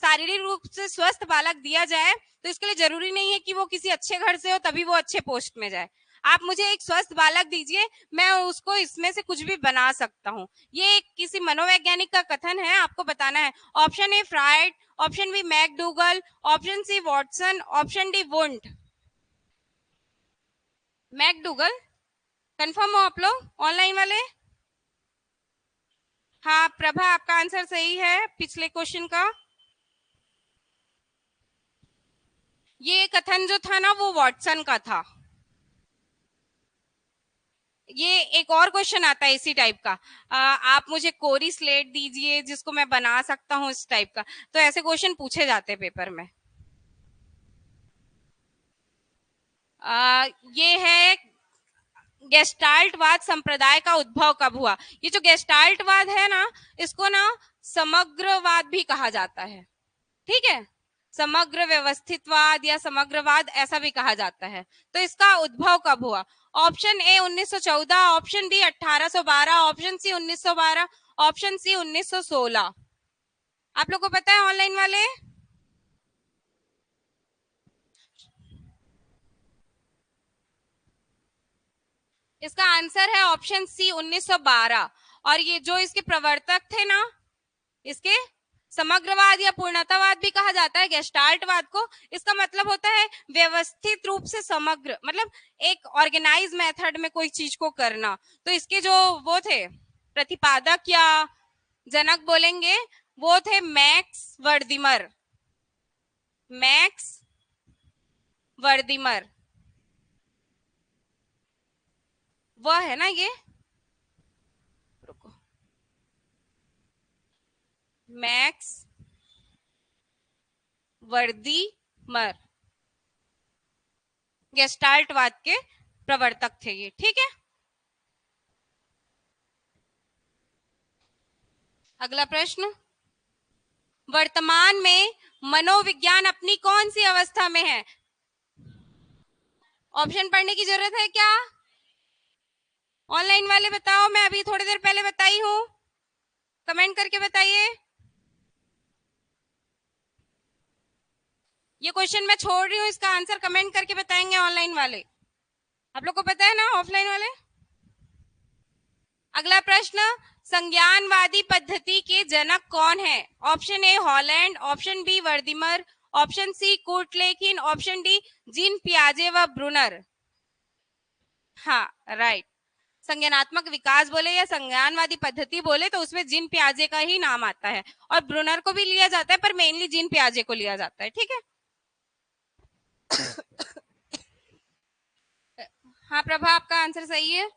शारीरिक रूप से स्वस्थ बालक दिया जाए, तो इसके लिए जरूरी नहीं है कि वो किसी अच्छे घर से हो तभी वो अच्छे पोस्ट में जाए। आप मुझे एक स्वस्थ बालक दीजिए, मैं उसको इसमें से कुछ भी बना सकता हूँ। ये किसी मनोवैज्ञानिक का कथन है, आपको बताना है। Option A Freud, option B McDougall, option C Watson, option D Wundt. McDougall, confirm हो आप लोग ऑनलाइन वाले। हाँ प्रभा, आपका आंसर सही है पिछले क्वेश्चन का। ये कथन जो था ना, वो वॉटसन का था। ये एक और क्वेश्चन आता है इसी टाइप का, आप मुझे कोरी स्लेट दीजिए जिसको मैं बना सकता हूँ, इस टाइप का। तो ऐसे क्वेश्चन पूछे जाते हैं पेपर में। ये है, गेस्टाल्टवाद संप्रदाय का उद्भव कब हुआ। ये जो गेस्टाल्टवाद है ना, इसको ना समग्रवाद भी कहा जाता है। ठीक है, समग्र व्यवस्थितवाद या समग्रवाद ऐसा भी कहा जाता है। तो इसका उद्भव कब हुआ। Option A 1914, option B 1812, option C 1912, option C 1916। आप लोग को पता है ऑनलाइन वाले। इसका आंसर है ऑप्शन सी 1912। और ये जो इसके प्रवर्तक थे ना, इसके समग्रवाद या पूर्णतावाद भी कहा जाता है, गेस्टाल्टवाद को। इसका मतलब होता है व्यवस्थित रूप से समग्र, मतलब एक ऑर्गेनाइज मेथड में कोई चीज को करना। तो इसके जो वो थे प्रतिपादक या जनक बोलेंगे, वो थे मैक्स वर्दिमर। मैक्स वर्दिमर वह है ना ये, रुको, मैक्स वर्दिमर गेस्टाल्टवाद के प्रवर्तक थे ये, ठीक है। अगला प्रश्न, वर्तमान में मनोविज्ञान अपनी कौन सी अवस्था में है? ऑप्शन पढ़ने की जरूरत है क्या? ऑनलाइन वाले बताओ, मैं अभी थोड़ी देर पहले बताई हूं, कमेंट करके बताइए। ये क्वेश्चन मैं छोड़ रही हूँ, इसका आंसर कमेंट करके बताएंगे ऑनलाइन वाले। आप लोग को पता है ना ऑफलाइन वाले? अगला प्रश्न, संज्ञानवादी पद्धति के जनक कौन है? Option A Holland, option B Wertheimer, option C Kurt Lewin, option D Jean पियाजे व ब्रूनर। हाँ, राइट। संज्ञानात्मक विकास बोले या संज्ञानवादी पद्धति बोले तो उसमें जीन पियाजे का ही नाम आता है, और ब्रूनर को भी लिया जाता है, पर मेनली जीन पियाजे को लिया जाता है, ठीक है। हाँ प्रभा, आपका आंसर सही है।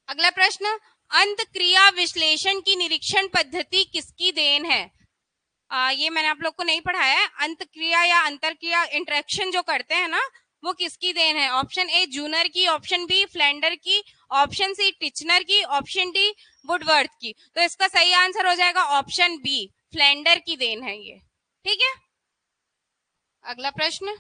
अगला प्रश्न, अंत क्रिया विश्लेषण की निरीक्षण पद्धति किसकी देन है? ये मैंने आप लोग को नहीं पढ़ाया है। अंत क्रिया या अंतर क्रिया इंटरेक्शन जो करते हैं ना, वो किसकी देन है? ऑप्शन ए जूनर की, ऑप्शन बी फ्लेंडर की, ऑप्शन सी टिचनर की, ऑप्शन डी वुडवर्थ की। तो इसका सही आंसर हो जाएगा ऑप्शन बी, फ्लेंडर की देन है ये, ठीक है। अगला प्रश्न,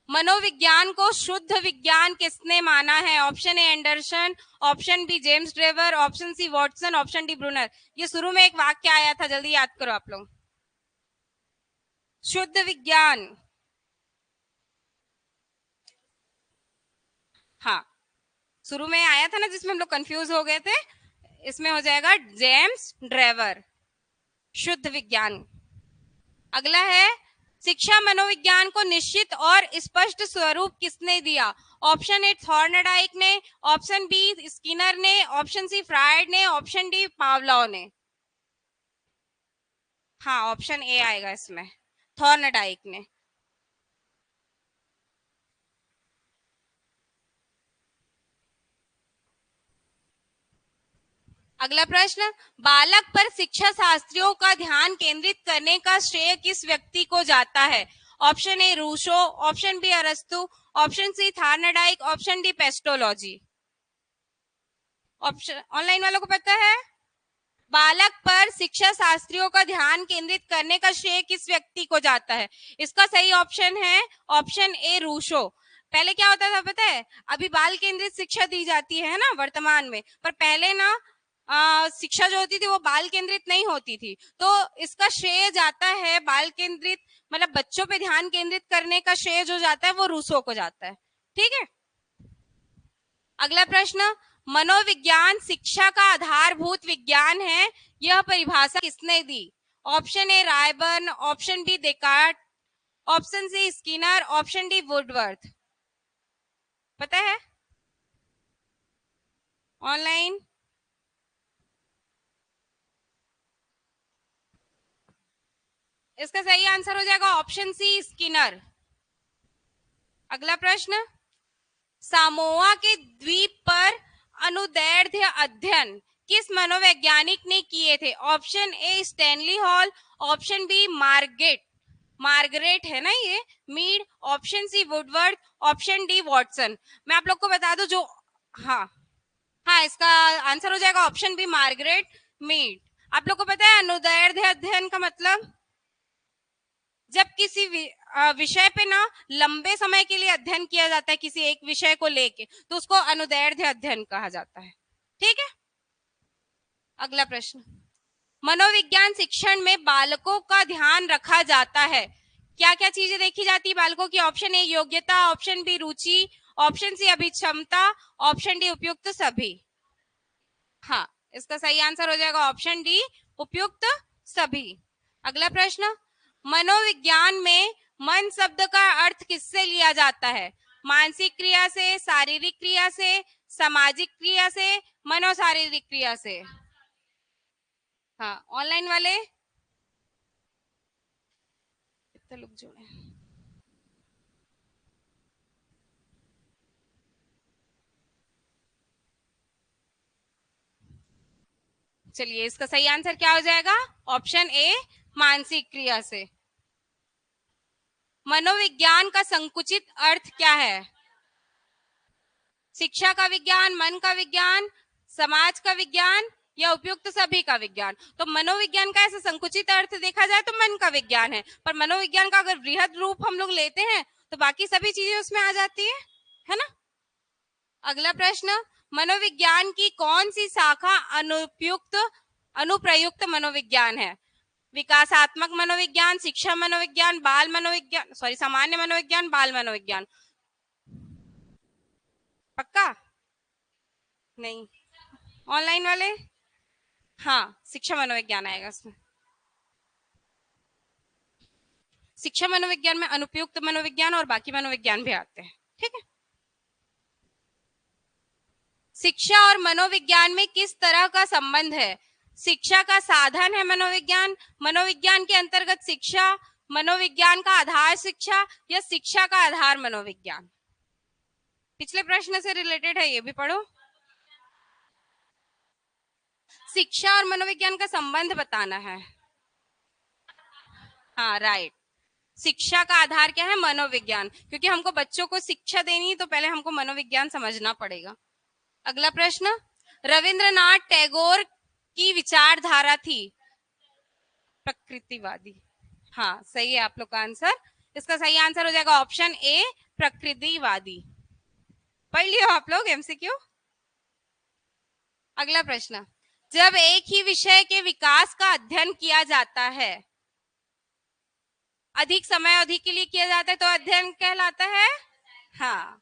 मनोविज्ञान को शुद्ध विज्ञान किसने माना है? Option A Anderson, option B James Drever, option C Watson, option D Bruner. ये शुरू में एक वाक्य आया था, जल्दी याद करो आप लोग। शुद्ध विज्ञान, हाँ, शुरू में आया था ना जिसमें हम लोग कंफ्यूज हो गए थे, इसमें हो जाएगा जेम्स ड्रेवर, शुद्ध विज्ञान। अगला है, शिक्षा मनोविज्ञान को निश्चित और स्पष्ट स्वरूप किसने दिया? ऑप्शन ए थॉर्नडाइक ने, ऑप्शन बी स्किनर ने, ऑप्शन सी फ्रायड ने, ऑप्शन डी पावलोव ने। हाँ, ऑप्शन ए आएगा इसमें, थॉर्नडाइक ने। अगला प्रश्न, बालक पर शिक्षा शास्त्रियों का ध्यान केंद्रित करने का श्रेय किस व्यक्ति को जाता है? Option A Rousseau, option B Arastu, option C Thorndike, option D Pestalozzi. Option online वालों को पता है? बालक पर शिक्षा शास्त्रियों का ध्यान केंद्रित करने का श्रेय किस व्यक्ति को जाता है? इसका सही ऑप्शन है ऑप्शन ए रूसो। पहले क्या होता था पता है? अभी बाल केंद्रित शिक्षा दी जाती है ना वर्तमान में, पर पहले ना शिक्षा जो होती थी वो बाल केंद्रित नहीं होती थी। तो इसका श्रेय जाता है बाल केंद्रित, मतलब बच्चों पे ध्यान केंद्रित करने का श्रेय जो जाता है वो रूसो को जाता है, ठीक है। अगला प्रश्न, मनोविज्ञान शिक्षा का आधारभूत विज्ञान है, यह परिभाषा किसने दी? Option A Ryburn, option B Descartes, option C Skinner, option D Woodworth. पता है ऑनलाइन? इसका सही आंसर हो जाएगा ऑप्शन सी स्किनर। अगला प्रश्न, सामोआ के द्वीप पर अनुदैर्ध्य अध्ययन किस मनोवैज्ञानिक ने किए थे? Option A Stanley Hall, option B Margaret है ना ये Mead, option C Woodworth, option D Watson. मैं आप लोग को बता दूं जो, हाँ हाँ, इसका आंसर हो जाएगा ऑप्शन बी मार्गरेट मीड। आप लोग को पता है अनुदैर्ध्य अध्ययन का मतलब? जब किसी विषय पे ना लंबे समय के लिए अध्ययन किया जाता है किसी एक विषय को लेके, तो उसको अनुदैर्ध्य अध्ययन कहा जाता है, ठीक है। अगला प्रश्न, मनोविज्ञान शिक्षण में बालकों का ध्यान रखा जाता है, क्या क्या चीजें देखी जाती है बालकों की? ऑप्शन ए योग्यता, ऑप्शन बी रुचि, ऑप्शन सी अभिक्षमता, ऑप्शन डी उपयुक्त सभी। हाँ, इसका सही आंसर हो जाएगा ऑप्शन डी, उपयुक्त सभी। अगला प्रश्न, मनोविज्ञान में मन शब्द का अर्थ किससे लिया जाता है? मानसिक क्रिया से, शारीरिक क्रिया से, सामाजिक क्रिया से, मनोशारीरिक क्रिया से। हाँ, ऑनलाइन वाले कितने लोग जुड़े? चलिए, इसका सही आंसर क्या हो जाएगा? ऑप्शन ए, मानसिक क्रिया से। मनोविज्ञान का संकुचित अर्थ क्या है? शिक्षा का विज्ञान, मन का विज्ञान, समाज का विज्ञान या उपयुक्त सभी का विज्ञान। तो मनोविज्ञान का ऐसा संकुचित अर्थ देखा जाए तो मन का विज्ञान है, पर मनोविज्ञान का अगर बृहद रूप हम लोग लेते हैं तो बाकी सभी चीजें उसमें आ जाती है ना। अगला प्रश्न, मनोविज्ञान की कौन सी शाखा अनुप्रयुक्त मनोविज्ञान है? विकासात्मक मनोविज्ञान, शिक्षा मनोविज्ञान, बाल मनोविज्ञान, सॉरी सामान्य मनोविज्ञान, बाल मनोविज्ञान। पक्का? नहीं, ऑनलाइन वाले? हाँ, शिक्षा मनोविज्ञान आएगा इसमें। शिक्षा मनोविज्ञान में अनुपयुक्त मनोविज्ञान और बाकी मनोविज्ञान भी आते हैं, ठीक है। शिक्षा और मनोविज्ञान में किस तरह का संबंध है? शिक्षा का साधन है मनोविज्ञान, मनोविज्ञान के अंतर्गत शिक्षा, मनोविज्ञान का आधार शिक्षा या शिक्षा का आधार मनोविज्ञान। पिछले प्रश्न से रिलेटेड है, ये भी पढ़ो। शिक्षा और मनोविज्ञान का संबंध बताना है। हाँ, राइट। शिक्षा का आधार क्या है? मनोविज्ञान, क्योंकि हमको बच्चों को शिक्षा देनी है तो पहले हमको मनोविज्ञान समझना पड़ेगा। अगला प्रश्न, रविंद्रनाथ टैगोर की विचारधारा थी प्रकृतिवादी। हाँ, सही है आप लोग का आंसर। इसका सही आंसर हो जाएगा ऑप्शन ए, प्रकृतिवादी। पढ़ लियो आप लोग एमसीक्यू। अगला प्रश्न, जब एक ही विषय के विकास का अध्ययन किया जाता है, अधिक समय अवधि के लिए किया जाता है तो अध्ययन कहलाता है। हाँ,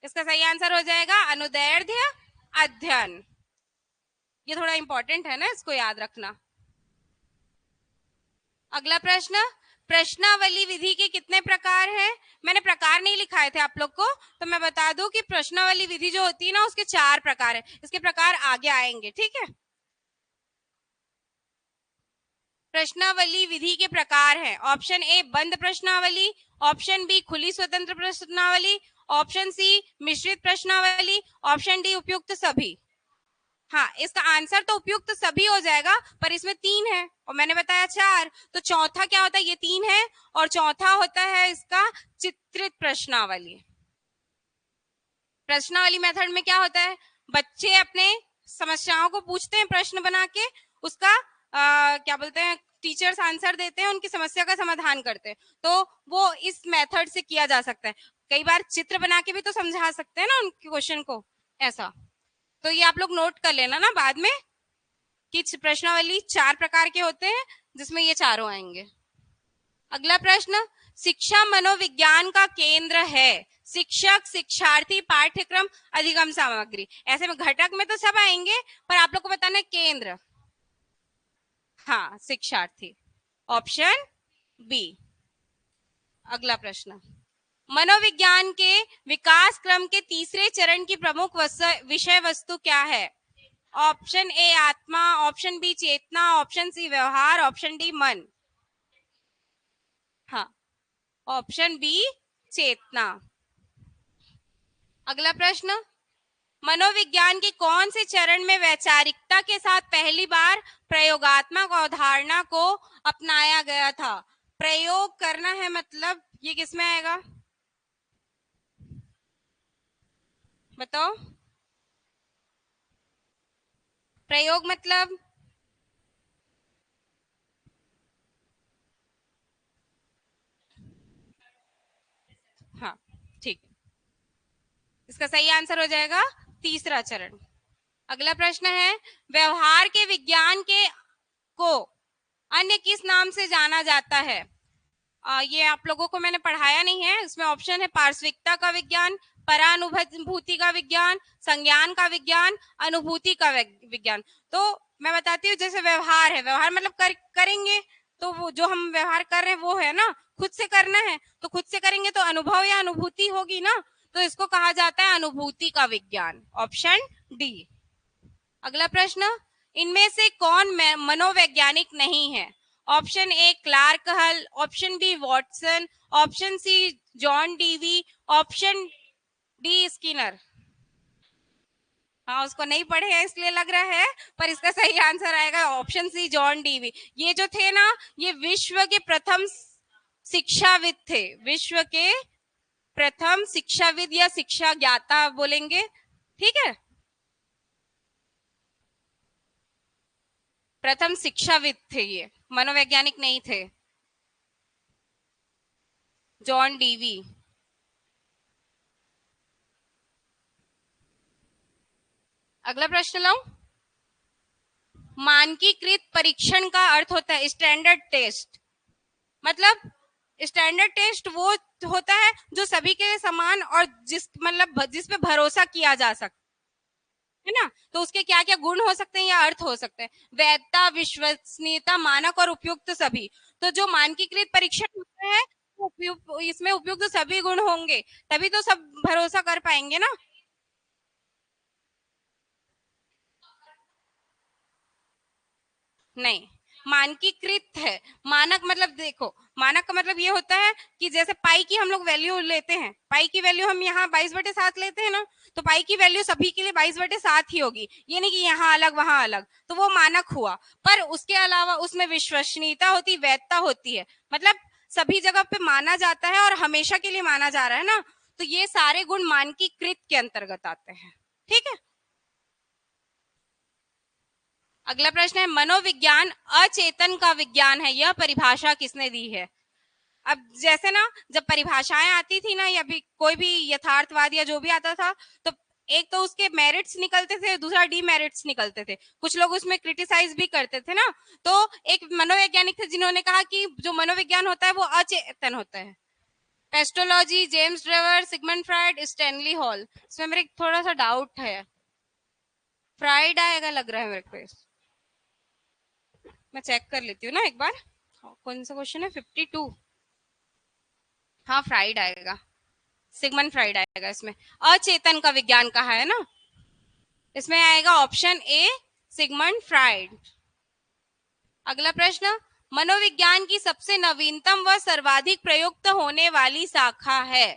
इसका सही आंसर हो जाएगा अनुदैर्ध्य अध्ययन। ये थोड़ा इंपॉर्टेंट है ना, इसको याद रखना। अगला प्रश्न, प्रश्नावली विधि के कितने प्रकार हैं? मैंने प्रकार नहीं लिखाए थे आप लोग को, तो मैं बता दूं कि प्रश्नावली विधि जो होती है ना, उसके 4 प्रकार है। इसके प्रकार आगे आएंगे, ठीक है। प्रश्नावली विधि के प्रकार हैं, ऑप्शन ए बंद प्रश्नावली, ऑप्शन बी खुली स्वतंत्र प्रश्नावली, ऑप्शन सी मिश्रित प्रश्नावली, ऑप्शन डी उपयुक्त सभी। हाँ, इसका आंसर तो उपयुक्त सभी हो जाएगा, पर इसमें 3 है और मैंने बताया 4, तो चौथा क्या होता है? ये 3 है और चौथा होता है इसका चित्रित प्रश्नावली। प्रश्नावली मेथड में क्या होता है? बच्चे अपने समस्याओं को पूछते हैं प्रश्न बना के, उसका क्या बोलते हैं, टीचर्स आंसर देते हैं, उनकी समस्या का समाधान करते हैं। तो वो इस मेथड से किया जा सकता है। कई बार चित्र बना के भी तो समझा सकते हैं ना उनके क्वेश्चन को, ऐसा। तो ये आप लोग नोट कर लेना ना बाद में कि प्रश्नावली 4 प्रकार के होते हैं, जिसमें ये चारों आएंगे। अगला प्रश्न, शिक्षा मनोविज्ञान का केंद्र है। शिक्षक, शिक्षार्थी, पाठ्यक्रम, अधिगम सामग्री। ऐसे में घटक में तो सब आएंगे, पर आप लोग को बताना है केंद्र। हाँ, शिक्षार्थी, ऑप्शन बी। अगला प्रश्न, मनोविज्ञान के विकास क्रम के तीसरे चरण की प्रमुख विषय वस्तु क्या है? ऑप्शन ए आत्मा, ऑप्शन बी चेतना, ऑप्शन सी व्यवहार, ऑप्शन डी मन। हाँ, ऑप्शन बी चेतना। अगला प्रश्न, मनोविज्ञान के कौन से चरण में वैचारिकता के साथ पहली बार प्रयोगात्मक अवधारणा को अपनाया गया था? प्रयोग करना है मतलब ये किसमें आएगा बताओ? प्रयोग मतलब हाँ, ठीक। इसका सही आंसर हो जाएगा तीसरा चरण। अगला प्रश्न है, व्यवहार के विज्ञान के को अन्य किस नाम से जाना जाता है? ये आप लोगों को मैंने पढ़ाया नहीं है। इसमें ऑप्शन है पार्श्विकता का विज्ञान, परानुभूति का विज्ञान, संज्ञान का विज्ञान, अनुभूति का विज्ञान। तो मैं बताती हूँ, जैसे व्यवहार है, व्यवहार मतलब करेंगे, तो वो जो हम व्यवहार कर रहे हैं वो है ना, खुद से करना है, तो खुद से करेंगे तो अनुभव या अनुभूति होगी ना, तो इसको कहा जाता है अनुभूति का विज्ञान। Option D. अगला प्रश्न, इनमें से कौन मनोवैज्ञानिक नहीं है? Option A Clark Hull, option B Watson, option C John Dewey, option D Skinner. हाँ, उसको नहीं पढ़े हैं इसलिए लग रहा है, पर इसका सही आंसर आएगा ऑप्शन सी जॉन डीवी। ये जो थे ना, ये विश्व के प्रथम शिक्षाविद थे, विश्व के प्रथम शिक्षाविद या शिक्षा ज्ञाता बोलेंगे, ठीक है, प्रथम शिक्षाविद थे, ये मनोवैज्ञानिक नहीं थे, जॉन डीवी। अगला प्रश्न लाऊं, मानकीकृत परीक्षण का अर्थ होता है स्टैंडर्ड टेस्ट। मतलब स्टैंडर्ड टेस्ट वो होता है जो सभी के लिए समान और जिस पे भरोसा किया जा सकता है ना, तो उसके क्या क्या गुण हो सकते हैं या अर्थ हो सकते हैं? वैधता, विश्वसनीयता, मानक और उपयुक्त सभी। तो जो मानकीकृत परीक्षण होता है, इसमें उपयुक्त सभी गुण होंगे, तभी तो सब भरोसा कर पाएंगे ना। नहीं, मानकीकृत है। मानक मतलब देखो, मानक का मतलब ये होता है कि जैसे पाई की हम लोग वैल्यू लेते हैं, पाई की वैल्यू हम यहाँ 22/7 लेते हैं ना, तो पाई की वैल्यू सभी के लिए 22/7 ही होगी, ये नहीं कि यहाँ अलग वहां अलग, तो वो मानक हुआ। पर उसके अलावा उसमें विश्वसनीयता होती, वैधता होती है, मतलब सभी जगह पे माना जाता है और हमेशा के लिए माना जा रहा है ना, तो ये सारे गुण मानकीकृत के अंतर्गत आते हैं, ठीक है। अगला प्रश्न है, मनोविज्ञान अचेतन का विज्ञान है, यह परिभाषा किसने दी है? अब जैसे ना, जब परिभाषाएं आती थी ना, या भी कोई भी यथार्थवाद या जो भी आता था, तो एक तो उसके मेरिट्स निकलते थे, दूसरा डीमेरिट्स निकलते थे, कुछ लोग उसमें क्रिटिसाइज भी करते थे ना। तो एक मनोवैज्ञानिक थे जिन्होंने कहा कि जो मनोविज्ञान होता है वो अचेतन होता है। Pestology, James Drever, Sigmund Freud, Stanley hall. इसमें मेरे थोड़ा सा डाउट है, फ्राइड आएगा लग रहा है मेरे को। मैं चेक कर लेती हूँ ना एक बार। कौन सा क्वेश्चन है, 52? हाँ, फ्राइड आएगा, सिगमंड फ्राइड आएगा इसमें। अचेतन का विज्ञान कहा है ना, इसमें आएगा ऑप्शन ए, सिगमंड फ्राइड। अगला प्रश्न, मनोविज्ञान की सबसे नवीनतम व सर्वाधिक प्रयुक्त होने वाली शाखा है?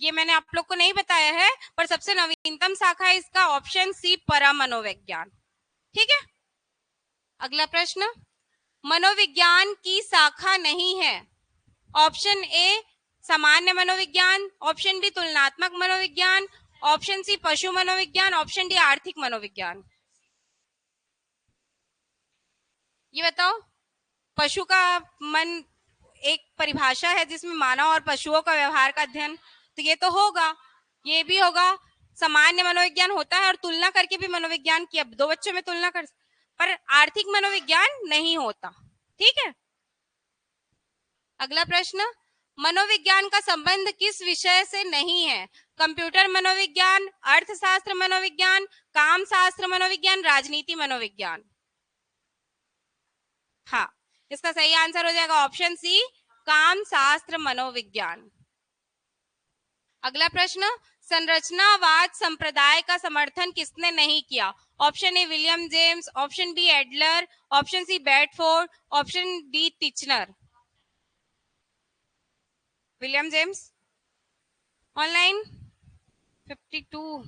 ये मैंने आप लोग को नहीं बताया है, पर सबसे नवीनतम शाखा है इसका ऑप्शन सी, परा मनोविज्ञान, ठीक है। अगला प्रश्न, मनोविज्ञान की शाखा नहीं है? ऑप्शन ए सामान्य मनोविज्ञान, ऑप्शन बी तुलनात्मक मनोविज्ञान, ऑप्शन सी पशु मनोविज्ञान, ऑप्शन डी आर्थिक मनोविज्ञान। ये बताओ, पशु का मन एक परिभाषा है जिसमें मानव और पशुओं का व्यवहार का अध्ययन, तो ये तो होगा, ये भी होगा। सामान्य मनोविज्ञान होता है और तुलना करके भी मनोविज्ञान की, अब दो बच्चों में तुलना कर, पर आर्थिक मनोविज्ञान नहीं होता, ठीक है। अगला प्रश्न, मनोविज्ञान का संबंध किस विषय से नहीं है? कंप्यूटर मनोविज्ञान, अर्थशास्त्र मनोविज्ञान, काम शास्त्र मनोविज्ञान, राजनीति मनोविज्ञान। हाँ, इसका सही आंसर हो जाएगा ऑप्शन सी, काम शास्त्र मनोविज्ञान। अगला प्रश्न, संरचनावाद संप्रदाय का समर्थन किसने नहीं किया? Option A William James, option B Adler, option C Bedford, option D Titchener. William James. Online 52।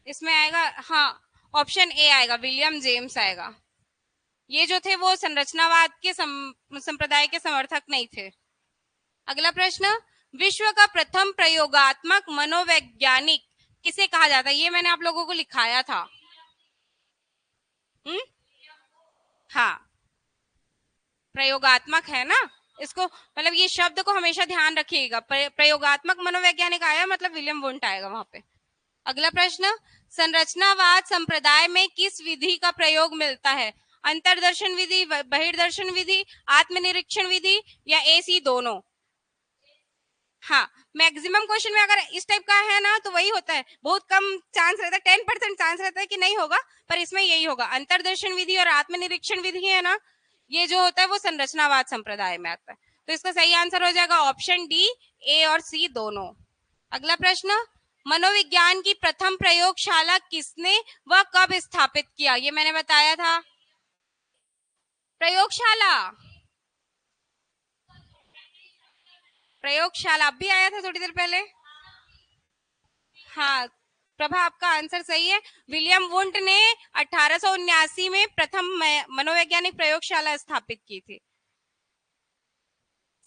इसमें आएगा, हाँ, ऑप्शन ए आएगा, विलियम जेम्स आएगा। ये जो थे वो संरचनावाद के संप्रदाय के समर्थक नहीं थे। अगला प्रश्न, विश्व का प्रथम प्रयोगात्मक मनोवैज्ञानिक किसे कहा जाता है? ये मैंने आप लोगों को लिखाया था। हाँ, प्रयोगात्मक है ना, इसको मतलब ये शब्द को हमेशा ध्यान रखिएगा, प्रयोगात्मक मनोवैज्ञानिक आया मतलब विलियम वुंट आएगा वहां पे। अगला प्रश्न, संरचनावाद संप्रदाय में किस विधि का प्रयोग मिलता है? अंतरदर्शन विधि, बहिर्दर्शन विधि, आत्मनिरीक्षण विधि या ए सी दोनों? हाँ, मैक्सिमम क्वेश्चन में अगर इस टाइप का है ना तो वही होता है, बहुत कम चांस रहता है, 10% चांस रहता है कि नहीं होगा, पर इसमें यही होगा। अंतरदर्शन विधि और आत्मनिरीक्षण विधि है ना, ये जो होता है वो संरचनावाद संप्रदाय में आता है। तो इसका सही आंसर हो जाएगा ऑप्शन डी, ए और सी दोनों। अगला प्रश्न, मनोविज्ञान की प्रथम प्रयोगशाला किसने व कब स्थापित किया? ये मैंने बताया था। प्रयोगशाला, प्रयोगशाला अब भी आया था थोड़ी देर पहले। हाँ, प्रभा आपका आंसर सही है। विलियम वुंट ने 1879 में प्रथम मनोवैज्ञानिक प्रयोगशाला स्थापित की थी।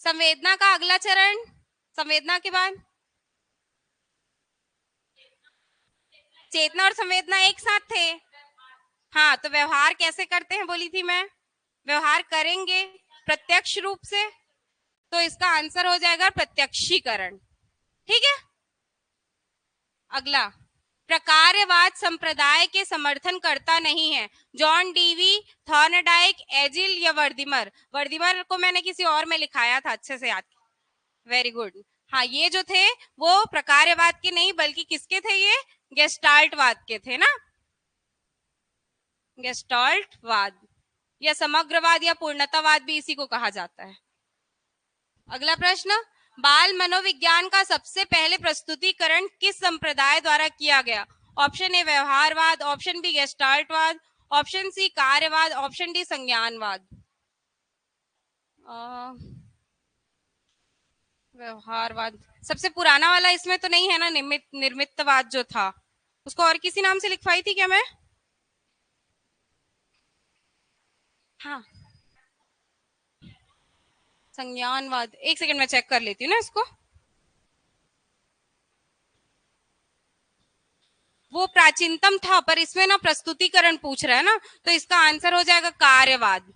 संवेदना का अगला चरण, संवेदना के बाद चेतना और संवेदना एक साथ थे। हाँ, तो व्यवहार कैसे करते हैं बोली थी मैं, व्यवहार करेंगे प्रत्यक्ष रूप से, तो इसका आंसर हो जाएगा प्रत्यक्षीकरण। ठीक है। अगला, प्रकार्यवाद संप्रदाय के समर्थन करता नहीं है। जॉन डीवी, थॉर्नडाइक, एजिल या वर्दिमर? वर्दिमर को मैंने किसी और में लिखाया था, अच्छे से याद। Very good. हाँ, ये जो थे वो प्रकार्यवाद के नहीं बल्कि किसके थे? ये गेस्टाल्टवाद के थे ना, गेस्टाल्टवाद या समग्रवाद या पूर्णतावाद भी इसी को कहा जाता है। अगला प्रश्न, बाल मनोविज्ञान का सबसे पहले प्रस्तुतिकरण किस संप्रदाय द्वारा किया गया? ऑप्शन ए व्यवहारवाद, ऑप्शन बी गेस्टाल्टवाद, ऑप्शन सी कार्यवाद, ऑप्शन डी संज्ञानवाद। व्यवहारवाद सबसे पुराना वाला इसमें तो नहीं है ना, निर्मितवाद जो था उसको और किसी नाम से लिखवाई थी क्या मैं? हाँ, संज्ञानवाद, एक सेकंड में चेक कर लेती हूँ ना इसको। वो प्राचीनतम था, पर इसमें ना प्रस्तुतिकरण पूछ रहा है ना, तो इसका आंसर हो जाएगा कार्यवाद।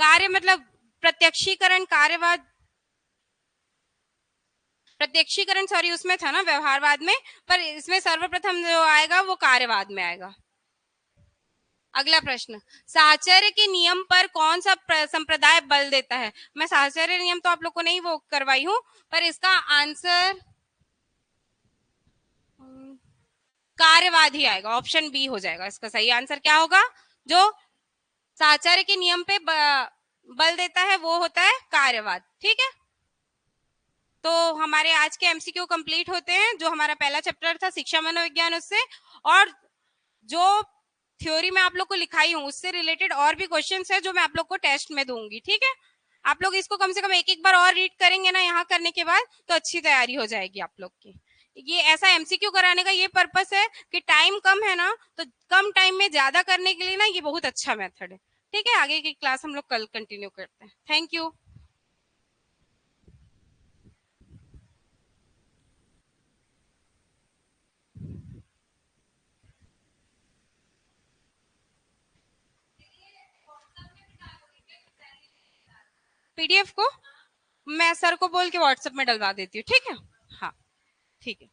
कार्य मतलब प्रत्यक्षीकरण, कार्यवाद प्रत्यक्षीकरण सॉरी उसमें था ना व्यवहारवाद में, पर इसमें सर्वप्रथम जो आएगा वो कार्यवाद में आएगा। अगला प्रश्न, साहचर्य के नियम पर कौन सा संप्रदाय बल देता है? मैं साहचर्य नियम तो आप लोग को नहीं वो करवाई हूं, पर इसका आंसर कार्यवाद ही आएगा, ऑप्शन बी हो जाएगा। इसका सही आंसर क्या होगा? जो साहचर्य के नियम पे बल देता है वो होता है कार्यवाद। ठीक है, तो हमारे आज के एमसीक्यू कंप्लीट होते हैं। जो हमारा पहला चैप्टर था शिक्षा मनोविज्ञान उससे, और जो थ्योरी में आप लोग को लिखाई हूँ उससे रिलेटेड और भी क्वेश्चंस है जो मैं आप लोग को टेस्ट में दूंगी। ठीक है, आप लोग इसको कम से कम एक एक बार और रीड करेंगे ना यहाँ करने के बाद, तो अच्छी तैयारी हो जाएगी आप लोग की। ये ऐसा एमसीक्यू कराने का ये पर्पस है कि टाइम कम है ना, तो कम टाइम में ज्यादा करने के लिए ना ये बहुत अच्छा मेथड है। ठीक है, आगे की क्लास हम लोग कल कंटिन्यू करते हैं। Thank you. पीडीएफ को मैं सर को बोल के व्हाट्सएप में डलवा देती हूँ। ठीक है, हाँ ठीक है।